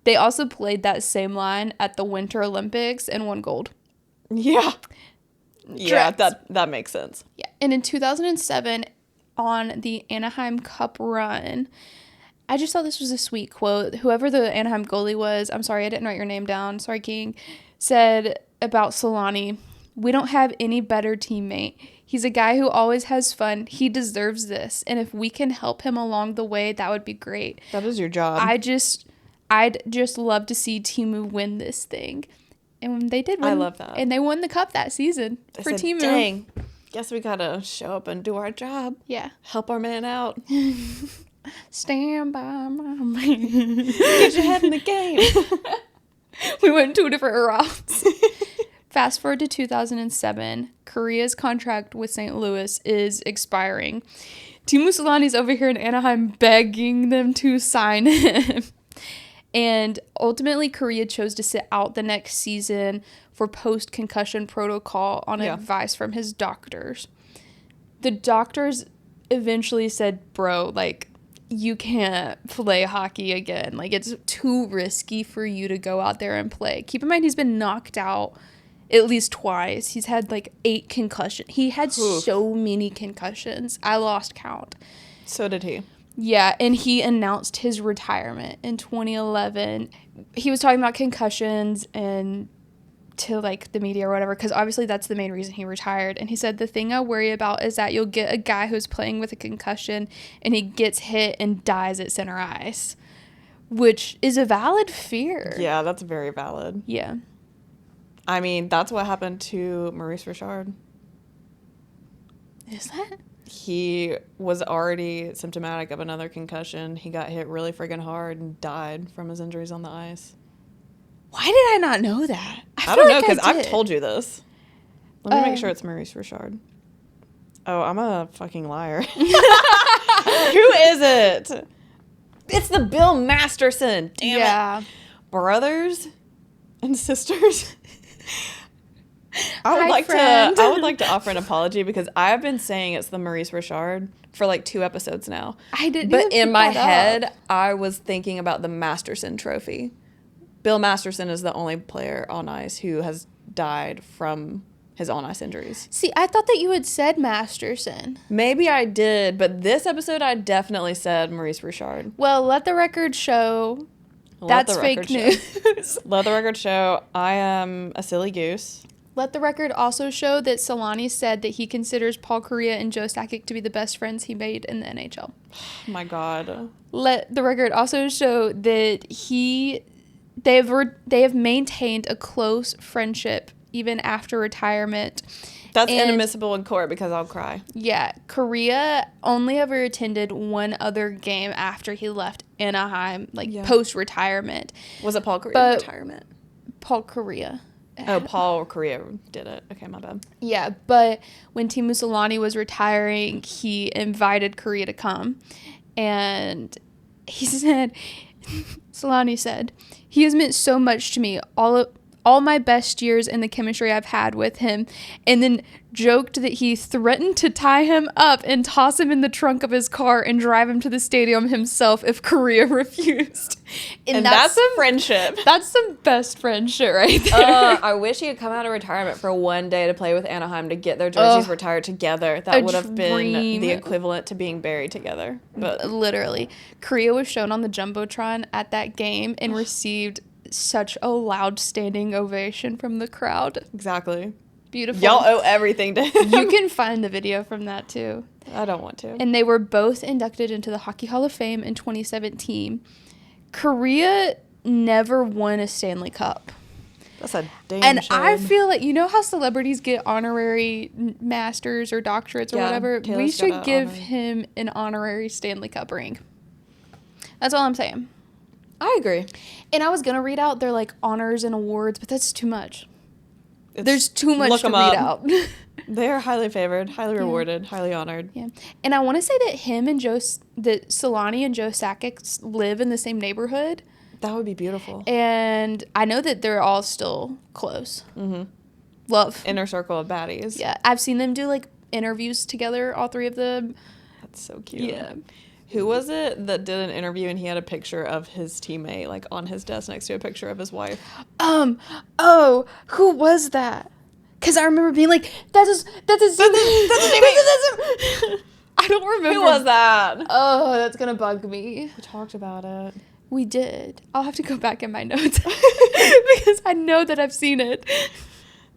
They also played that same line at the Winter Olympics and won gold. Yeah. Yeah, that makes sense. Yeah. And in 2007 on the Anaheim Cup run, I just thought this was a sweet quote. Whoever the Anaheim goalie was, I'm sorry, I didn't write your name down. Sorry, King, said about Selanne, we don't have any better teammate. He's a guy who always has fun. He deserves this. And if we can help him along the way, that would be great. That is your job. I'd just love to see Teemu win this thing. And they did win. I love that. And they won the cup that season for Teemu. Dang. Guess we gotta show up and do our job. Yeah. Help our man out. Stand by my man. Get your head in the game. We went 2 different routes. Fast forward to 2007. Kariya's contract with St. Louis is expiring. Teemu Selanne's over here in Anaheim begging them to sign him. And ultimately, Kariya chose to sit out the next season for post-concussion protocol on advice from his doctors. The doctors eventually said, bro, like, you can't play hockey again. Like, it's too risky for you to go out there and play. Keep in mind, he's been knocked out at least twice. He's had, like, 8 concussions. He had so many concussions. I lost count. So did he. Yeah, and he announced his retirement in 2011. He was talking about concussions and to, like, the media or whatever, because obviously that's the main reason he retired. And he said, the thing I worry about is that you'll get a guy who's playing with a concussion and he gets hit and dies at center ice, which is a valid fear. Yeah, that's very valid. Yeah. I mean, that's what happened to Maurice Richard. Is that? He was already symptomatic of another concussion. He got hit really friggin' hard and died from his injuries on the ice. Why did I not know that? I don't know, because I've told you this. Let me make sure it's Maurice Richard. Oh, I'm a fucking liar. Who is it? It's the Bill Masterson. Damn it. Brothers and sisters. I would like to offer an apology because I've been saying it's the Maurice Richard for like 2 episodes now. I didn't. But in my head, I was thinking about the Masterson Trophy. Bill Masterson is the only player on ice who has died from his on-ice injuries. See, I thought that you had said Masterson. Maybe I did, but this episode I definitely said Maurice Richard. Well, let the record show that's fake news. Let the record show I am a silly goose. Let the record also show that Selanne said that he considers Paul Kariya and Joe Sakic to be the best friends he made in the NHL. Oh my God. Let the record also show that they have maintained a close friendship even after retirement. That's inadmissible in court because I'll cry. Yeah, Kariya only ever attended one other game after he left Anaheim, post-retirement. Was it Paul Kariya's retirement? Paul Kariya. Oh, Paul Kariya did it. Okay, my bad. Yeah, but when Teemu Selanne was retiring, he invited Kariya to come. And he said, Selanne said, "He has meant so much to me, all my best years and the chemistry I've had with him," and then joked that he threatened to tie him up and toss him in the trunk of his car and drive him to the stadium himself if Kariya refused. And that's a friendship. That's some best friend shit right there. I wish he had come out of retirement for one day to play with Anaheim to get their jerseys retired together. That would have been the equivalent to being buried together. But literally, Kariya was shown on the Jumbotron at that game and received such a loud standing ovation from the crowd. Exactly. Beautiful. Y'all owe everything to him. You can find the video from that too. I don't want to. And they were both inducted into the Hockey Hall of Fame in 2017. Kariya never won a Stanley Cup. That's a damn And shame. I feel like, you know how celebrities get honorary masters or doctorates or whatever? We should give him an honorary Stanley Cup ring. That's all I'm saying. I agree. And I was going to read out their honors and awards, but that's too much. There's too much to read out. They're highly favored, highly rewarded, highly honored. Yeah. And I want to say that Selanne and Joe Sakic live in the same neighborhood. That would be beautiful. And I know that they're all still close. Mm-hmm. Love. Inner circle of baddies. Yeah. I've seen them do interviews together, all three of them. That's so cute. Yeah. Who was it that did an interview and he had a picture of his teammate on his desk next to a picture of his wife? Who was that? Because I remember being that's his teammate. I don't remember. Who was that? Oh, that's going to bug me. We talked about it. We did. I'll have to go back in my notes because I know that I've seen it.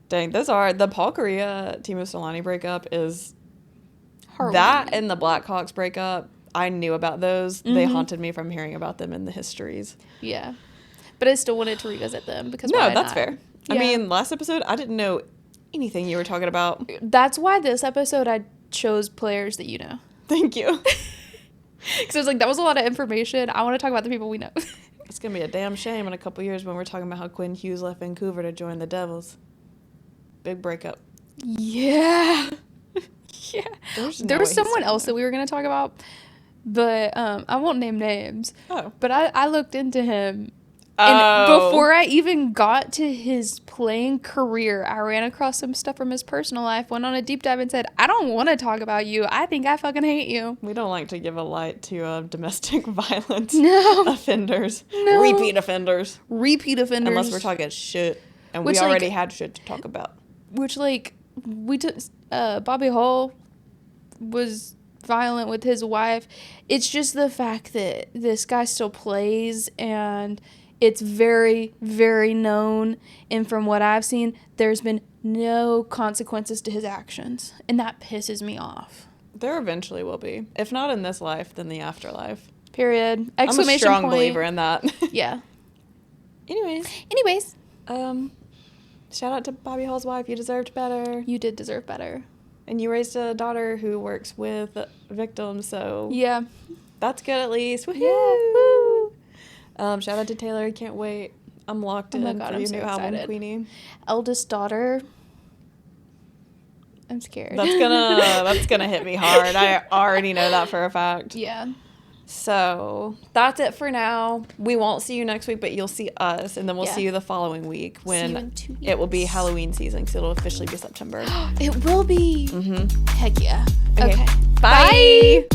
Dang, those are the Paul Kariya Teemu Selanne breakup is Heartwarming. That and the Blackhawks breakup. I knew about those. Mm-hmm. They haunted me from hearing about them in the histories. Yeah. But I still wanted to revisit them because no, that's fair. Yeah. I mean, last episode, I didn't know anything you were talking about. That's why this episode I chose players that you know. Thank you. Because I was that was a lot of information. I want to talk about the people we know. It's going to be a damn shame in a couple years when we're talking about how Quinn Hughes left Vancouver to join the Devils. Big breakup. Yeah. Yeah. There was someone else that we were going to talk about. But I won't name names. Oh. But I looked into him. And before I even got to his playing career, I ran across some stuff from his personal life, went on a deep dive and said, I don't want to talk about you. I think I fucking hate you. We don't like to give a light to domestic violence offenders. No. Repeat offenders. Unless we're talking shit. And we already had shit to talk about. Which, we took, Bobby Hull was violent with his wife. It's just the fact that this guy still plays and it's very, very known. And from what I've seen, there's been no consequences to his actions. And that pisses me off. There eventually will be. If not in this life, then the afterlife. Period. I'm a strong believer in that. Yeah. Anyways. Shout out to Bobby Hull's wife. You deserved better. You did deserve better. And you raised a daughter who works with victims, so... Yeah. That's good at least. Woohoo! Yeah, woo! Shout out to Taylor. Can't wait. I'm locked in for your new album, Queenie. Eldest daughter. I'm scared. That's gonna hit me hard. I already know that for a fact. Yeah. So that's it for now. We won't see you next week, but you'll see us, and then we'll see you the following week when it will be Halloween season, because it'll officially be September. It will be. Mm-hmm. Heck yeah. Okay. Bye.